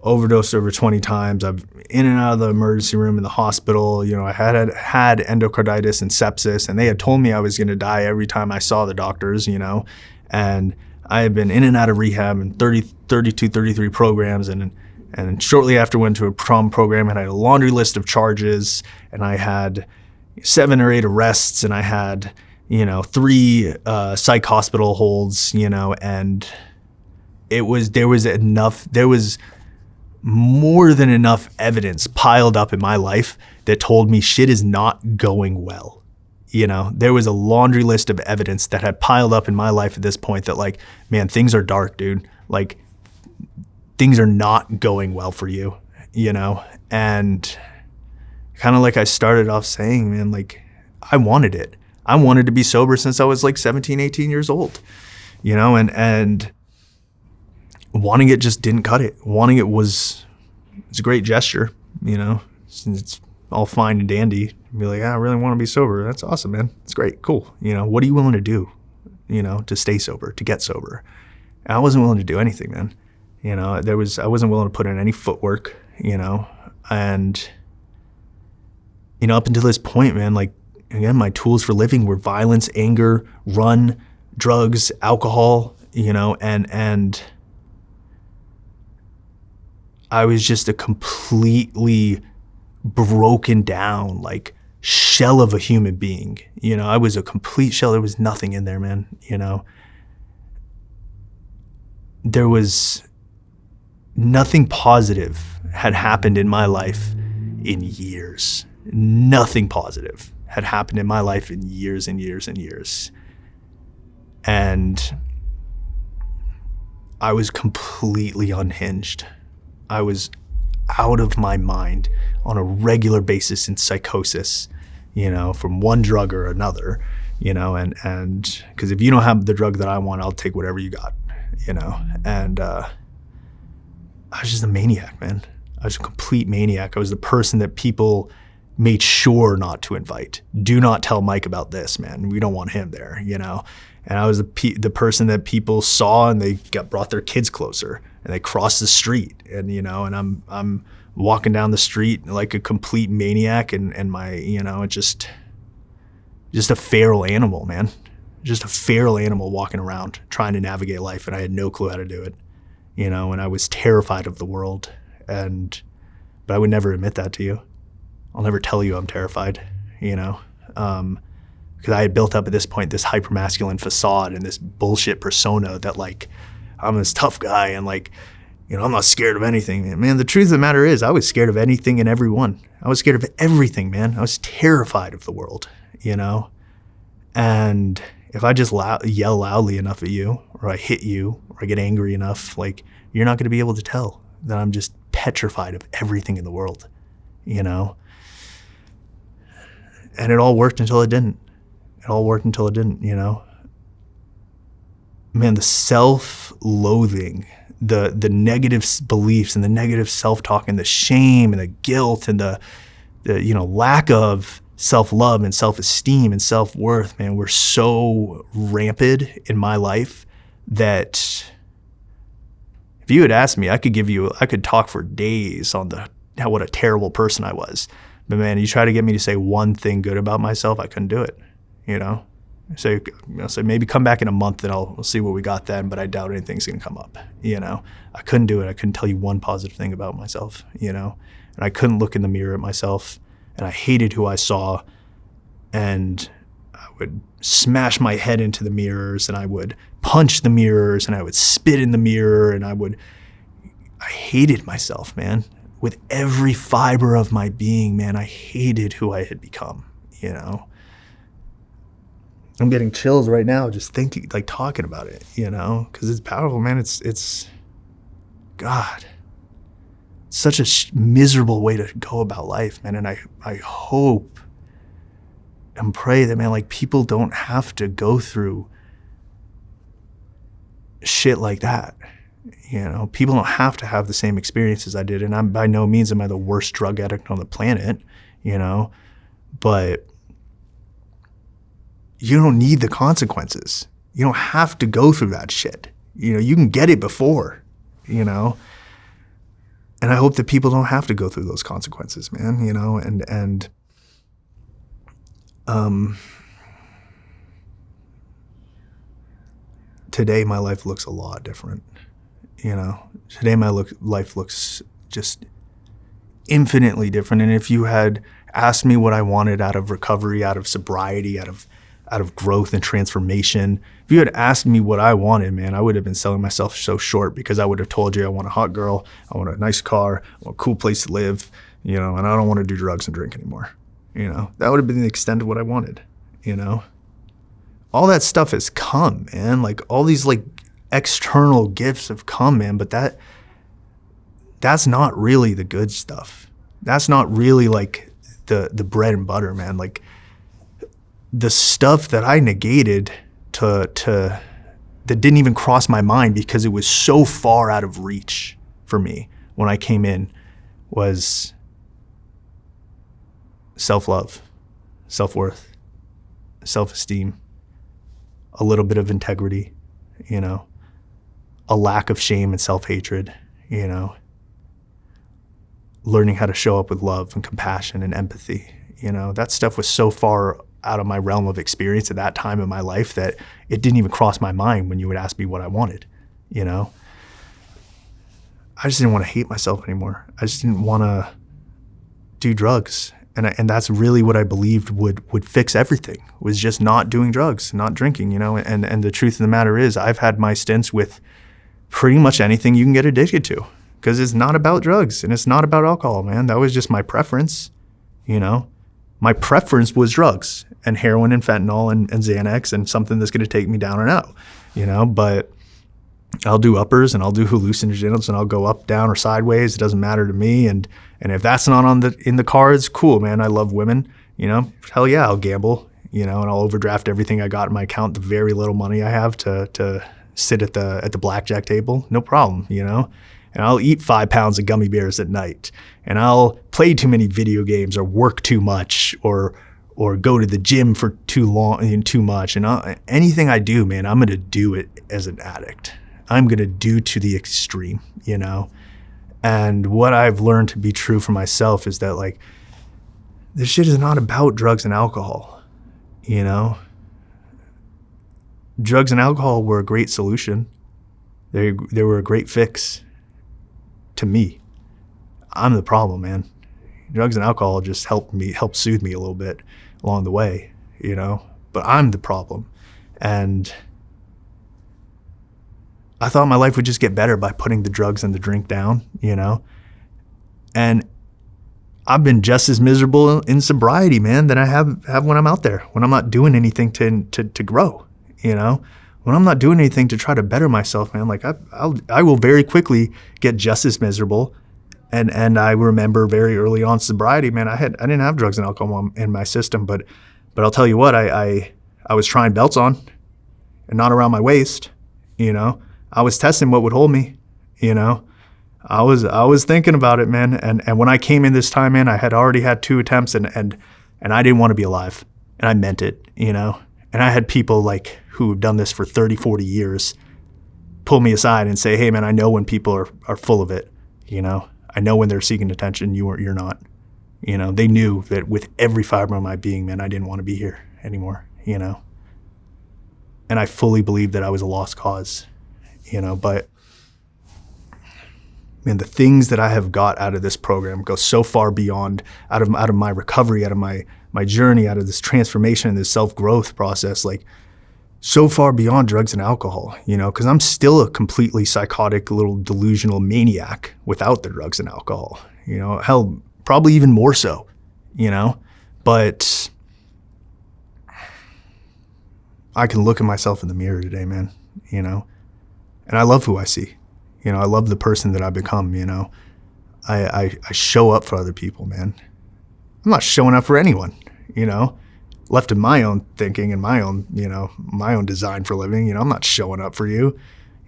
overdosed over 20 times. I've in and out of the emergency room in the hospital. I had endocarditis and sepsis, and they had told me I was going to die every time I saw the doctors, and I had been in and out of rehab and 33 programs, and shortly after went to a trauma program, and I had a laundry list of charges, and I had 7 or 8 arrests, and I had, 3 psych hospital holds, and there was more than enough evidence piled up in my life that told me shit is not going well. There was a laundry list of evidence that had piled up in my life at this point that, like, man, things are dark, dude. Like, things are not going well for you, and kind of like I started off saying, man, like, I wanted it. I wanted to be sober since I was like 17, 18 years old, and wanting it just didn't cut it. Wanting it it's a great gesture, since it's all fine and dandy. Be like, I really want to be sober. That's awesome, man. It's great. Cool. What are you willing to do, to stay sober, to get sober? And I wasn't willing to do anything, man. I wasn't willing to put in any footwork, and, up until this point, man, like, again, my tools for living were violence, anger, run, drugs, alcohol, and I was just a completely broken down, like, shell of a human being. I was a complete shell. There was nothing in there, man. There was nothing positive had happened in my life in years. Nothing positive had happened in my life in years and years and years. And I was completely unhinged. I was out of my mind on a regular basis in psychosis, from one drug or another, and because if you don't have the drug that I want, I'll take whatever you got, and I was just a maniac, man. I was a complete maniac. I was the person that people made sure not to invite. Do not tell Mike about this, man. We don't want him there, And I was the person that people saw, and they brought their kids closer, and they crossed the street, and and I'm walking down the street like a complete maniac, and my just a feral animal, man. Just a feral animal walking around trying to navigate life, and I had no clue how to do it, and I was terrified of the world, but I would never admit that to you. I'll never tell you I'm terrified, because I had built up at this point this hypermasculine facade and this bullshit persona that, like, I'm this tough guy and, like, I'm not scared of anything. Man, the truth of the matter is I was scared of anything and everyone. I was scared of everything, man. I was terrified of the world, And if I just yell loudly enough at you, or I hit you, or I get angry enough, like, you're not going to be able to tell that I'm just petrified of everything in the world, And it all worked until it didn't. Man, the self-loathing, the negative beliefs and the negative self-talk and the shame and the guilt and the lack of self-love and self-esteem and self-worth, man, were so rampant in my life that if you had asked me, I could talk for days on what a terrible person I was. But man, you try to get me to say one thing good about myself, I couldn't do it, So I'll say maybe come back in a month and we'll see what we got then, but I doubt anything's gonna come up, I couldn't do it. I couldn't tell you one positive thing about myself, and I couldn't look in the mirror at myself, and I hated who I saw, and I would smash my head into the mirrors, and I would punch the mirrors, and I would spit in the mirror, and I hated myself, man. With every fiber of my being, man, I hated who I had become, I'm getting chills right now just thinking, like, talking about it, because it's powerful, man. It's God, it's such a miserable way to go about life, man. And I hope and pray that, man, like, people don't have to go through shit like that. People don't have to have the same experiences I did. And I'm by no means am I the worst drug addict on the planet, but you don't need the consequences. You don't have to go through that shit. You can get it before, And I hope that people don't have to go through those consequences, man, today my life looks a lot different, Today my life looks just infinitely different. And if you had asked me what I wanted out of recovery, out of sobriety, out of growth and transformation, if you had asked me what I wanted, man, I would have been selling myself so short, because I would have told you I want a hot girl, I want a nice car, I want a cool place to live, and I don't want to do drugs and drink anymore. That would have been the extent of what I wanted, All that stuff has come, man. Like, all these external gifts have come, man, but that's not really the good stuff. That's not really the bread and butter, man. Like, the stuff that I negated that didn't even cross my mind because it was so far out of reach for me when I came in was self-love, self-worth, self-esteem, a little bit of integrity, a lack of shame and self-hatred, learning how to show up with love and compassion and empathy. That stuff was so far out of my realm of experience at that time in my life that it didn't even cross my mind when you would ask me what I wanted, I just didn't want to hate myself anymore. I just didn't want to do drugs. And that's really what I believed would fix everything, was just not doing drugs, not drinking, and the truth of the matter is I've had my stints with pretty much anything you can get addicted to, because it's not about drugs and it's not about alcohol, man. That was just my preference, My preference was drugs and heroin and fentanyl and Xanax and something that's going to take me down and out, but I'll do uppers and I'll do hallucinogens and I'll go up, down, or sideways. It doesn't matter to me. And if that's not in the cards, cool, man. I love women, hell yeah, I'll gamble, and I'll overdraft everything I got in my account, the very little money I have to sit at the blackjack table, no problem, And I'll eat 5 pounds of gummy bears at night, and I'll play too many video games or work too much or go to the gym for too long and too much. And anything I do, man, I'm going to do it as an addict. I'm going to do to the extreme, And what I've learned to be true for myself is that this shit is not about drugs and alcohol, Drugs and alcohol were a great solution. They were a great fix. To me, I'm the problem, man. Drugs and alcohol just help soothe me a little bit along the way, but I'm the problem. And I thought my life would just get better by putting the drugs and the drink down, and I've been just as miserable in sobriety, man, than I have when I'm out there, when I'm not doing anything to grow, When I'm not doing anything to try to better myself, man, I will very quickly get just as miserable. And I remember very early on sobriety, man, I didn't have drugs and alcohol in my system, but I'll tell you what, I was trying belts on and not around my waist, I was testing what would hold me, I was thinking about it, man. And when I came in this time, man, I had already had 2 attempts and I didn't want to be alive, and I meant it, And I had people who have done this for 30, 40 years pull me aside and say, hey, man, I know when people are full of it, I know when they're seeking attention, you're not. They knew that with every fiber of my being, man, I didn't want to be here anymore, And I fully believed that I was a lost cause, but man, the things that I have got out of this program go so far beyond out of my recovery, out of my journey, out of this transformation and this self-growth process, so far beyond drugs and alcohol, because I'm still a completely psychotic little delusional maniac without the drugs and alcohol, hell, probably even more so, but I can look at myself in the mirror today, man, and I love who I see, I love the person that I've become, I show up for other people, man. I'm not showing up for anyone, left to my own thinking and my own, my own design for living. I'm not showing up for you.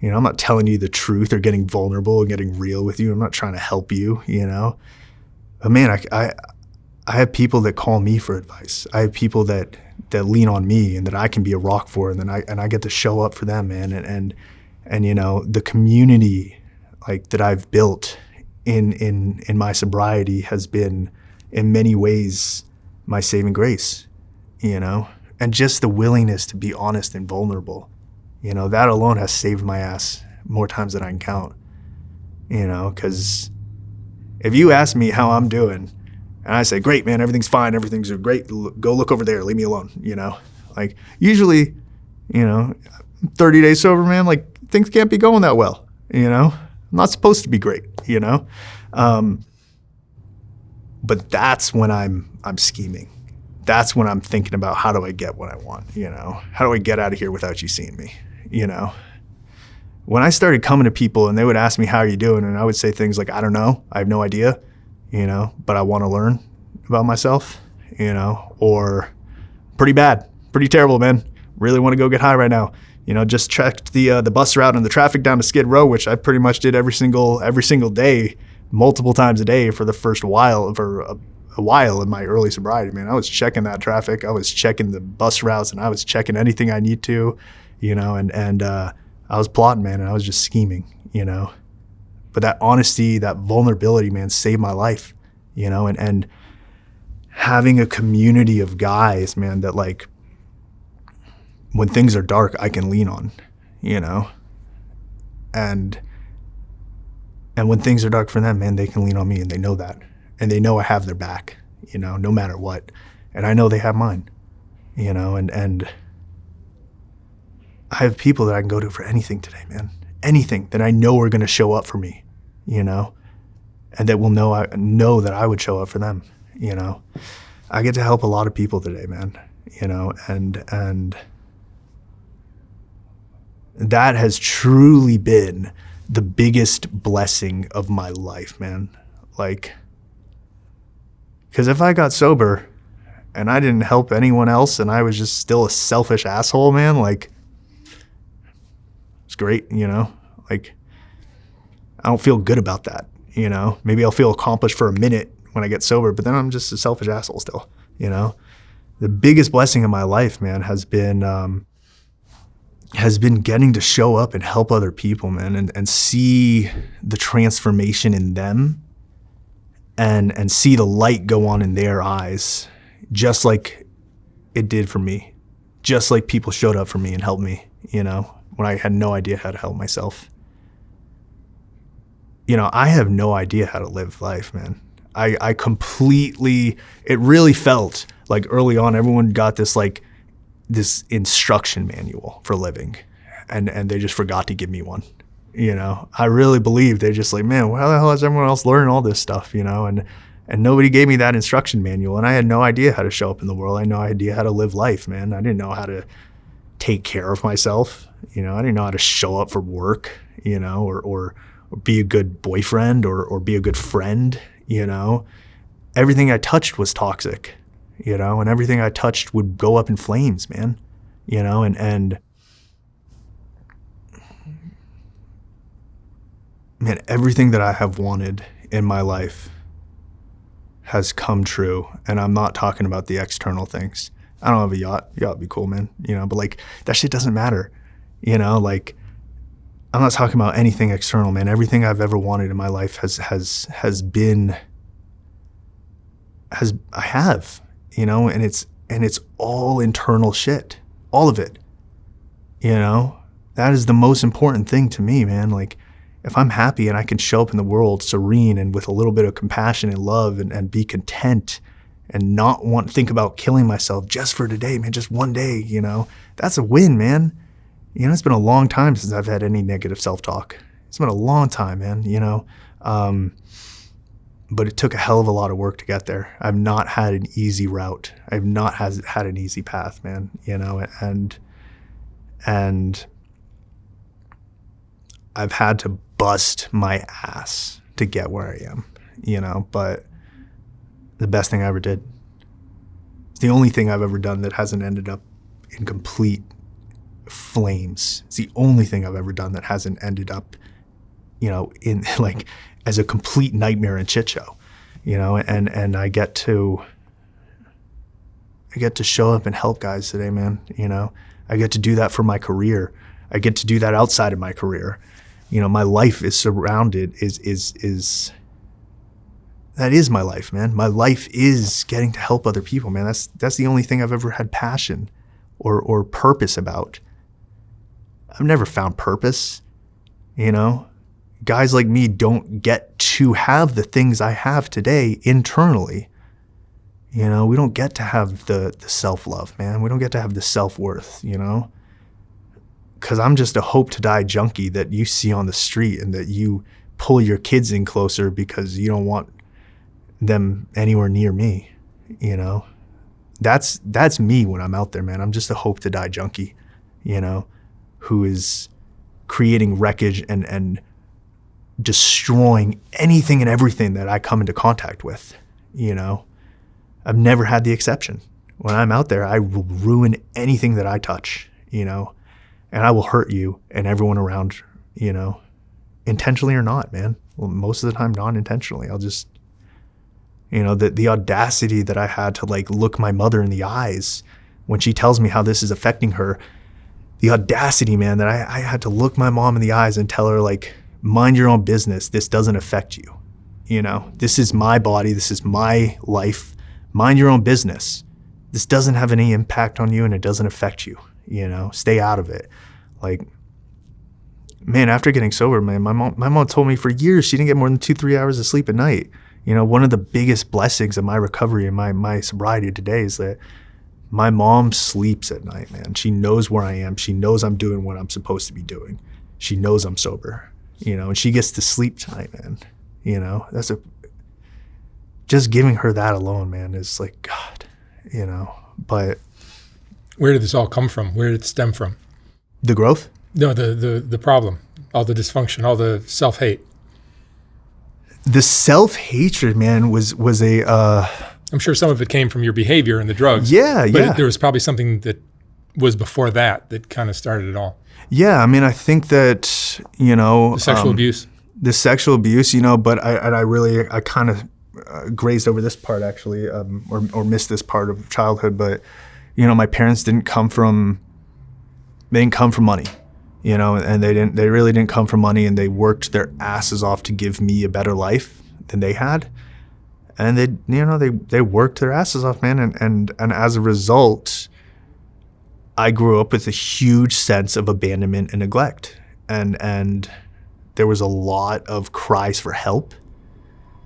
I'm not telling you the truth or getting vulnerable and getting real with you. I'm not trying to help you, But man, I have people that call me for advice. I have people that lean on me and that I can be a rock for, and then I get to show up for them, man. And you know, the community like that I've built in my sobriety has been in many ways my saving grace, you know, and just the willingness to be honest and vulnerable, you know, that alone has saved my ass more times than I can count, you know, because if you ask me how I'm doing and I say, great, man, everything's fine, everything's great, go look over there, leave me alone, you know, like usually, you know, 30 days sober, man, like things can't be going that well, you know, I'm not supposed to be great, you know, but that's when I'm scheming. That's when I'm thinking about how do I get what I want, you know? How do I get out of here without you seeing me, you know? When I started coming to people and they would ask me, how are you doing? And I would say things like, I don't know, I have no idea, you know, but I want to learn about myself, you know, or pretty bad, pretty terrible, man. Really want to go get high right now. You know, just checked the bus route and the traffic down to Skid Row, which I pretty much did every single day, multiple times a day for the first while, for a while in my early sobriety, man. I was checking that traffic. I was checking the bus routes, and I was checking anything I need to, you know, and I was plotting, man, and I was just scheming, you know. But that honesty, that vulnerability, man, saved my life, you know, and having a community of guys, man, that like when things are dark, I can lean on, you know, and when things are dark for them, man, they can lean on me, and they know that. And they know I have their back, you know, no matter what. And I know they have mine, you know, and I have people that I can go to for anything today, man. Anything that I know are going to show up for me, you know, and that will know that I would show up for them, you know. I get to help a lot of people today, man, you know, and that has truly been the biggest blessing of my life, man. Like, because if I got sober and I didn't help anyone else and I was just still a selfish asshole, man, like, it's great, you know? Like, I don't feel good about that, you know? Maybe I'll feel accomplished for a minute when I get sober, but then I'm just a selfish asshole still, you know? The biggest blessing in my life, man, has been getting to show up and help other people, man, and see the transformation in them. And see the light go on in their eyes, just like it did for me, just like people showed up for me and helped me, you know, when I had no idea how to help myself. You know, I have no idea how to live life, man. I completely, it really felt like early on everyone got this like this instruction manual for living, and they just forgot to give me one. You know, I really believe they're just like, man, how the hell is everyone else learning all this stuff, you know? And nobody gave me that instruction manual, and I had no idea how to show up in the world. I had no idea how to live life, man. I didn't know how to take care of myself, you know? I didn't know how to show up for work, you know, or be a good boyfriend or be a good friend, you know? Everything I touched was toxic, you know, and everything I touched would go up in flames, man, you know, and man, everything that I have wanted in my life has come true. And I'm not talking about the external things. I don't have a yacht. Yacht would be cool, man. You know, but like that shit doesn't matter. You know, like I'm not talking about anything external, man. Everything I've ever wanted in my life I have, you know, and it's all internal shit. All of it. You know, that is the most important thing to me, man. Like, if I'm happy and I can show up in the world serene and with a little bit of compassion and love and be content and not want to think about killing myself just for today, man, just one day, you know, that's a win, man. You know, it's been a long time since I've had any negative self-talk. It's been a long time, man, you know, but it took a hell of a lot of work to get there. I've not had an easy route. I've not had an easy path, man, you know, and I've had to bust my ass to get where I am, you know, but the best thing I ever did. It's the only thing I've ever done that hasn't ended up in complete flames. It's the only thing I've ever done that hasn't ended up, you know, in like as a complete nightmare and shit show, you know, and I get to get to show up and help guys today, man. You know, I get to do that for my career. I get to do that outside of my career. You know, my life is surrounded, that is my life, man. My life is getting to help other people, man. That's the only thing I've ever had passion or purpose about. I've never found purpose, you know. Guys like me don't get to have the things I have today internally. You know, we don't get to have the self-love, man. We don't get to have the self-worth, you know. Because I'm just a hope to die junkie that you see on the street and that you pull your kids in closer because you don't want them anywhere near me, you know. That's me when I'm out there, man. I'm just a hope to die junkie, you know, who is creating wreckage and destroying anything and everything that I come into contact with, you know. I've never had the exception. When I'm out there, I will ruin anything that I touch, you know, and I will hurt you and everyone around, you know, intentionally or not, man. Well, most of the time, non-intentionally. I'll just, you know, the audacity that I had to like look my mother in the eyes when she tells me how this is affecting her. The audacity, man, that I had to look my mom in the eyes and tell her, like, mind your own business. This doesn't affect you. You know, this is my body. This is my life. Mind your own business. This doesn't have any impact on you and it doesn't affect you. You know, stay out of it. Like, man, after getting sober, man, my mom told me for years she didn't get more than 2-3 hours of sleep at night. You know, one of the biggest blessings of my recovery and my sobriety today is that my mom sleeps at night, man. She knows where I am. She knows I'm doing what I'm supposed to be doing. She knows I'm sober, you know, and she gets to sleep tonight, man. You know, just giving her that alone, man, is like, God, you know. But where did this all come from? Where did it stem from? The growth? No, the problem, all the dysfunction, all the self-hate. The self-hatred, man, was a... I'm sure some of it came from your behavior and the drugs. Yeah, but yeah. There was probably something that was before that kind of started it all. Yeah, I mean, I think that, you know... The sexual abuse. The sexual abuse, you know, but I kind of grazed over this part, actually, or missed this part of childhood. But, you know, my parents didn't come from money. You know, and they really didn't come from money, and they worked their asses off to give me a better life than they had. And they worked their asses off, man. And as a result, I grew up with a huge sense of abandonment and neglect. And there was a lot of cries for help.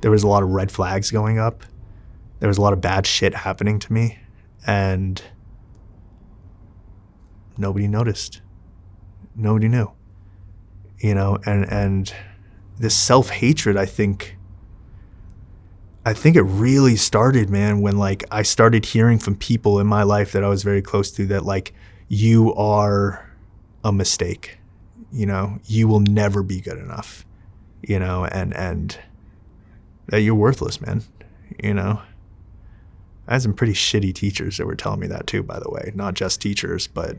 There was a lot of red flags going up. There was a lot of bad shit happening to me. And nobody noticed. Nobody knew, you know, and this self-hatred, I think it really started, man, when like I started hearing from people in my life that I was very close to that like, you are a mistake, you know, you will never be good enough, you know, and that you're worthless, man, you know. I had some pretty shitty teachers that were telling me that too, by the way, not just teachers, but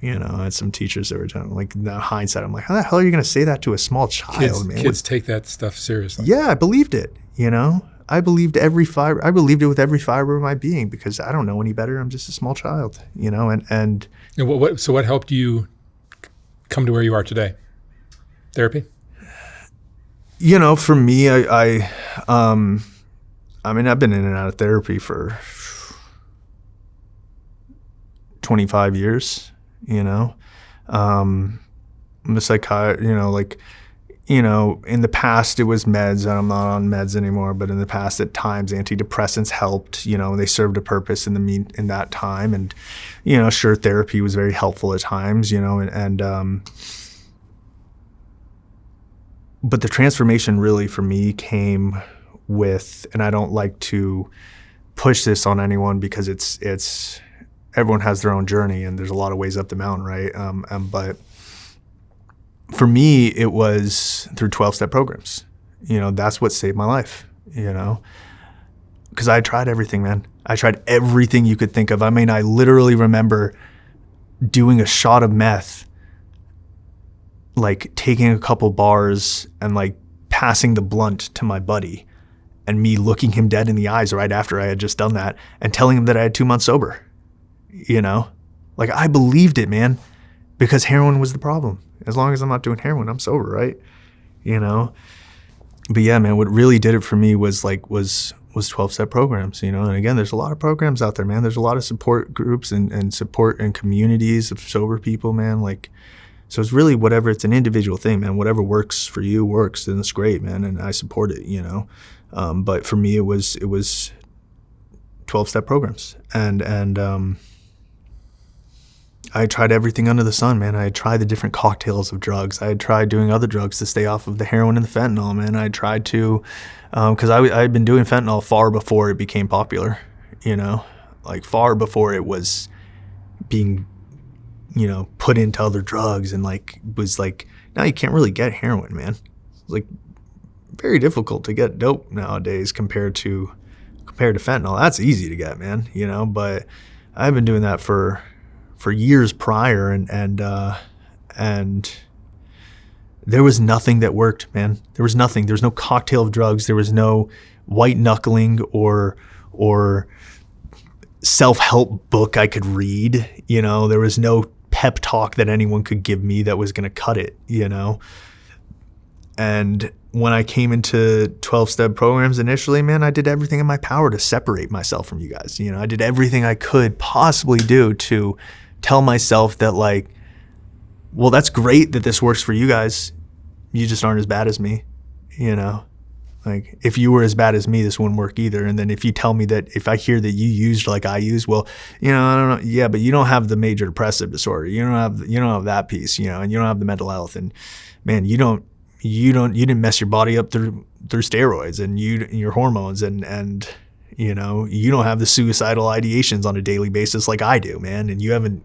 you know, I had some teachers that were telling, like, in hindsight, I'm like, how the hell are you going to say that to a small child, man? Kids take that stuff seriously. Yeah, I believed it, you know. I believed it with every fiber of my being because I don't know any better. I'm just a small child, you know, and so what helped you come to where you are today? Therapy? You know, for me, I mean, I've been in and out of therapy for 25 years. You know, I'm a psychiatrist, you know, like, you know, in the past it was meds, and I'm not on meds anymore, but in the past at times antidepressants helped, you know, they served a purpose in that time. And, you know, sure, therapy was very helpful at times, you know, but the transformation really for me came with, and I don't like to push this on anyone because it's everyone has their own journey and there's a lot of ways up the mountain, right? But for me, it was through 12-step programs. You know, that's what saved my life, you know, because I tried everything, man. I tried everything you could think of. I mean, I literally remember doing a shot of meth, like taking a couple bars and like passing the blunt to my buddy and me looking him dead in the eyes right after I had just done that and telling him that I had 2 months sober, Like, I believed it, man, because heroin was the problem. As long as I'm not doing heroin, I'm sober, right? But yeah, man, what really did it for me was 12-step programs, And again, there's a lot of programs out there, man. There's a lot of support groups and support and communities of sober people, man. So it's really whatever, it's an individual thing, man. Whatever works for you works, then it's great, man. And I support it, But for me, it was 12-step programs. And I tried everything under the sun, man. I had tried the different cocktails of drugs. I had tried doing other drugs to stay off of the heroin and the fentanyl, man. I tried to, because I had been doing fentanyl far before it became popular, far before it was being, put into other drugs and now you can't really get heroin, man. It's very difficult to get dope nowadays compared to fentanyl. That's easy to get, man, but I've been doing that for years prior, and there was nothing that worked, man. There was nothing. There was no cocktail of drugs. There was no white knuckling or self-help book I could read. There was no pep talk that anyone could give me that was going to cut it, And when I came into 12-step programs initially, man, I did everything in my power to separate myself from you guys. I did everything I could possibly do to tell myself that, well, that's great that this works for you guys. You just aren't as bad as me, if you were as bad as me, this wouldn't work either. And then if you tell me that, if I hear that you used like I use, well, I don't know. Yeah, but you don't have the major depressive disorder. You don't have that piece, and you don't have the mental health. And man, you didn't mess your body up through steroids and your hormones and you don't have the suicidal ideations on a daily basis like I do, man. And you haven't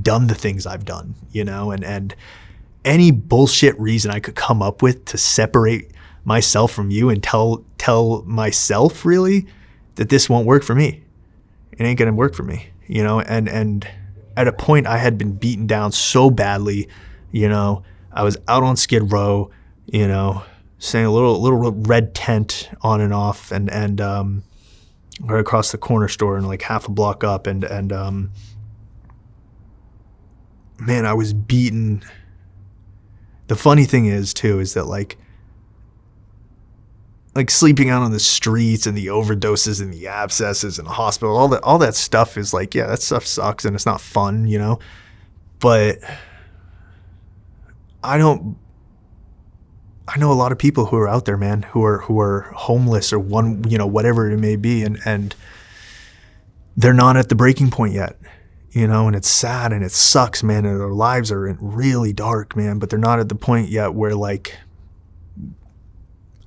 done the things I've done, and any bullshit reason I could come up with to separate myself from you and tell myself really that this won't work for me. It ain't going to work for me, and at a point I had been beaten down so badly, I was out on Skid Row, saying a little red tent on and off and right across the corner store and half a block up. And man, I was beaten. The funny thing is too, is that sleeping out on the streets and the overdoses and the abscesses and the hospital, all that stuff is yeah, that stuff sucks and it's not fun, but I know a lot of people who are out there, man, who are homeless or whatever it may be. And they're not at the breaking point yet, and it's sad and it sucks, man. And their lives are really dark, man, but they're not at the point yet where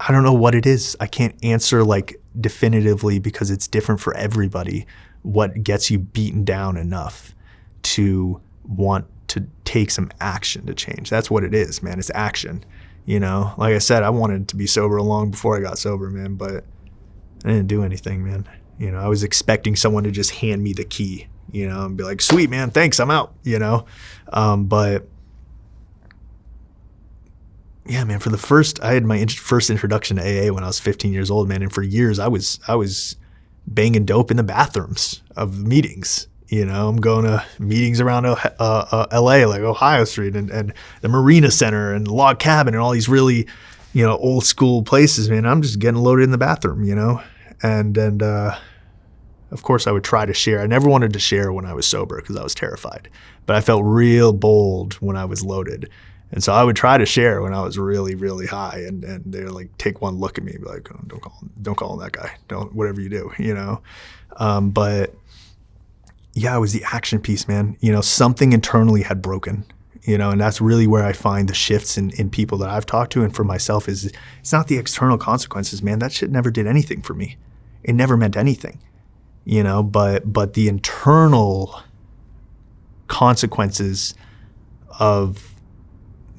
I don't know what it is. I can't answer definitively because it's different for everybody. What gets you beaten down enough to want to take some action to change? That's what it is, man. It's action. Like I said, I wanted to be sober long before I got sober, man, but I didn't do anything, man. I was expecting someone to just hand me the key, and be like, sweet, man, thanks, I'm out, but yeah, man, I had my first introduction to AA when I was 15 years old, man. And for years I was banging dope in the bathrooms of meetings. I'm going to meetings around LA, like Ohio Street and the Marina Center and Log Cabin and all these really, old school places, man. I'm just getting loaded in the bathroom, and of course I would try to share. I never wanted to share when I was sober because I was terrified, but I felt real bold when I was loaded. And so I would try to share when I was really, really high, and they're take one look at me and be like, oh, don't call him that guy. Don't, whatever you do, but yeah, it was the action piece, man. Something internally had broken, and that's really where I find the shifts in people that I've talked to and for myself is it's not the external consequences, man. That shit never did anything for me. It never meant anything, but the internal consequences of,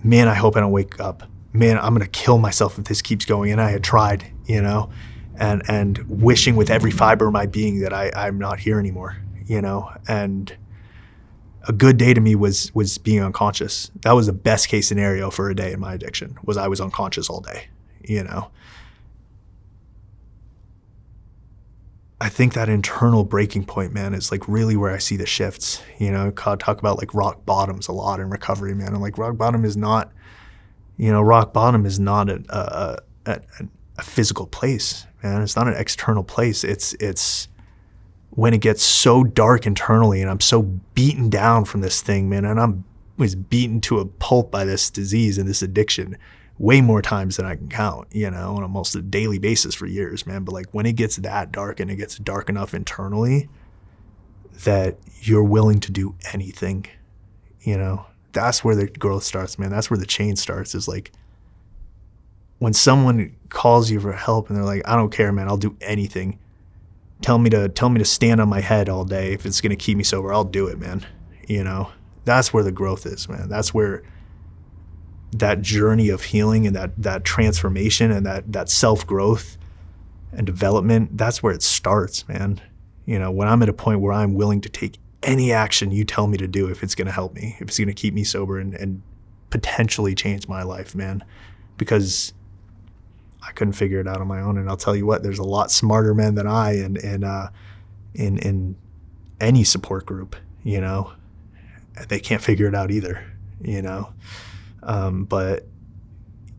man, I hope I don't wake up. Man, I'm going to kill myself if this keeps going. And I had tried, and wishing with every fiber of my being that I'm not here anymore. And a good day to me was being unconscious. That was the best case scenario for a day in my addiction, was I was unconscious all day, I think that internal breaking point, man, is like really where I see the shifts. You know, talk about like rock bottoms a lot in recovery, man. I'm like, rock bottom is not a physical place, man. It's not an external place. It's when it gets so dark internally and I'm so beaten down from this thing, man, and I was beaten to a pulp by this disease and this addiction way more times than I can count, you know, on almost a daily basis for years, man. But like when it gets that dark and it gets dark enough internally that you're willing to do anything, you know, that's where the growth starts, man. That's where the change starts, is like when someone calls you for help and they're like, I don't care, man, I'll do anything. Tell me to stand on my head all day. If it's going to keep me sober, I'll do it, man. You know, that's where the growth is, man. That's where that journey of healing and that transformation and that self-growth and development, that's where it starts, man. You know, when I'm at a point where I'm willing to take any action you tell me to do, if it's going to help me, if it's going to keep me sober and potentially change my life, man, because I couldn't figure it out on my own. And I'll tell you what, there's a lot smarter men than I in any support group, you know, they can't figure it out either, you know. But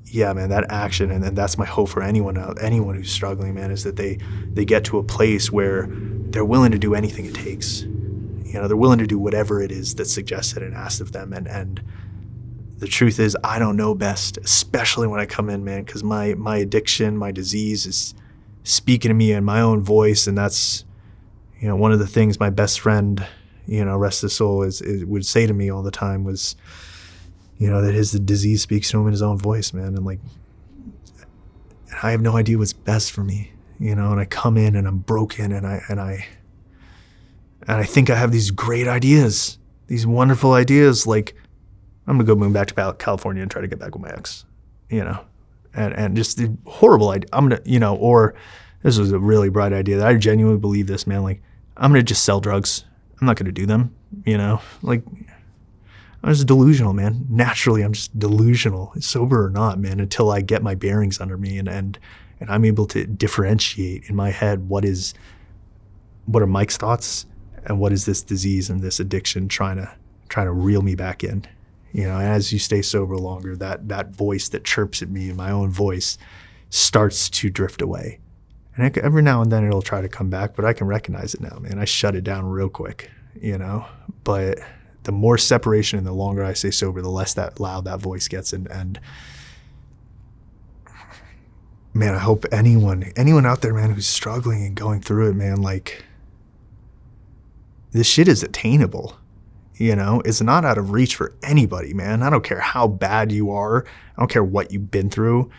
yeah, man, that action, and that's my hope for anyone who's struggling, man, is that they get to a place where they're willing to do anything it takes. You know, they're willing to do whatever it is that's suggested and asked of them. And the truth is, I don't know best, especially when I come in, man, because my addiction, my disease is speaking to me in my own voice. And that's, you know, one of the things my best friend, you know, rest his soul, would say to me all the time was, you know, that the disease speaks to him in his own voice, man. And like, I have no idea what's best for me, you know, and I come in and I'm broken and I think I have these great ideas, these wonderful ideas. Like, I'm going to go move back to California and try to get back with my ex, you know, and just the horrible idea. I'm going to, you know, or this was a really bright idea that I genuinely believe this, man. Like, I'm going to just sell drugs. I'm not going to do them, you know, like, I'm just delusional, man. Naturally, I'm just delusional, sober or not, man, until I get my bearings under me and I'm able to differentiate in my head what are Mike's thoughts and what is this disease and this addiction trying to reel me back in. You know, as you stay sober longer, that voice that chirps at me in my own voice starts to drift away. And every now and then it'll try to come back, but I can recognize it now, man. I shut it down real quick, you know, but the more separation and the longer I stay sober, the less that loud that voice gets. And man, I hope anyone out there, man, who's struggling and going through it, man, like, this shit is attainable. You know, it's not out of reach for anybody, man. I don't care how bad you are. I don't care what you've been through.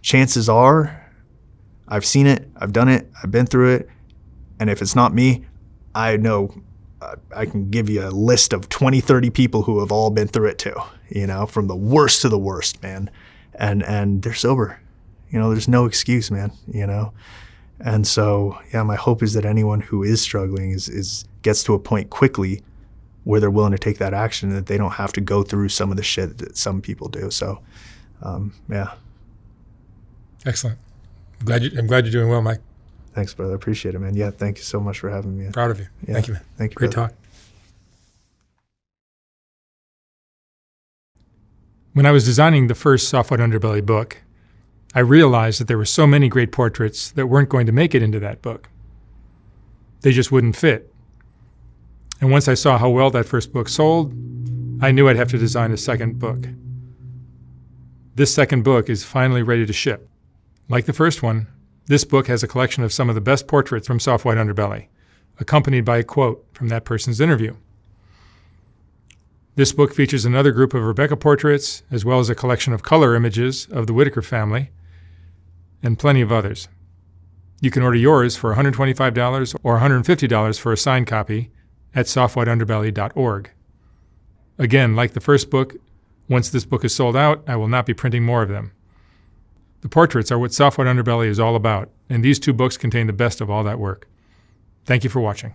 Chances are, I've seen it, I've done it, I've been through it. And if it's not me, I know I can give you a list of 20, 30 people who have all been through it too, you know, from the worst to the worst, man. And they're sober. You know, there's no excuse, man, you know. And so, yeah, my hope is that anyone who is struggling gets to a point quickly where they're willing to take that action, and that they don't have to go through some of the shit that some people do. So, yeah. Excellent. I'm glad you're doing well, Mike. Thanks, brother. I appreciate it, man. Yeah, thank you so much for having me. Proud of you. Yeah. Thank you, man. Thank you. Great brother. talk. When I was designing the first Soft White Underbelly book, I realized that there were so many great portraits that weren't going to make it into that book. They just wouldn't fit. And once I saw how well that first book sold, I knew I'd have to design a second book. This second book is finally ready to ship. Like the first one, this book has a collection of some of the best portraits from Soft White Underbelly, accompanied by a quote from that person's interview. This book features another group of Rebecca portraits, as well as a collection of color images of the Whitaker family, and plenty of others. You can order yours for $125 or $150 for a signed copy at softwhiteunderbelly.org. Again, like the first book, once this book is sold out, I will not be printing more of them. The portraits are what Soft White Underbelly is all about, and these two books contain the best of all that work. Thank you for watching.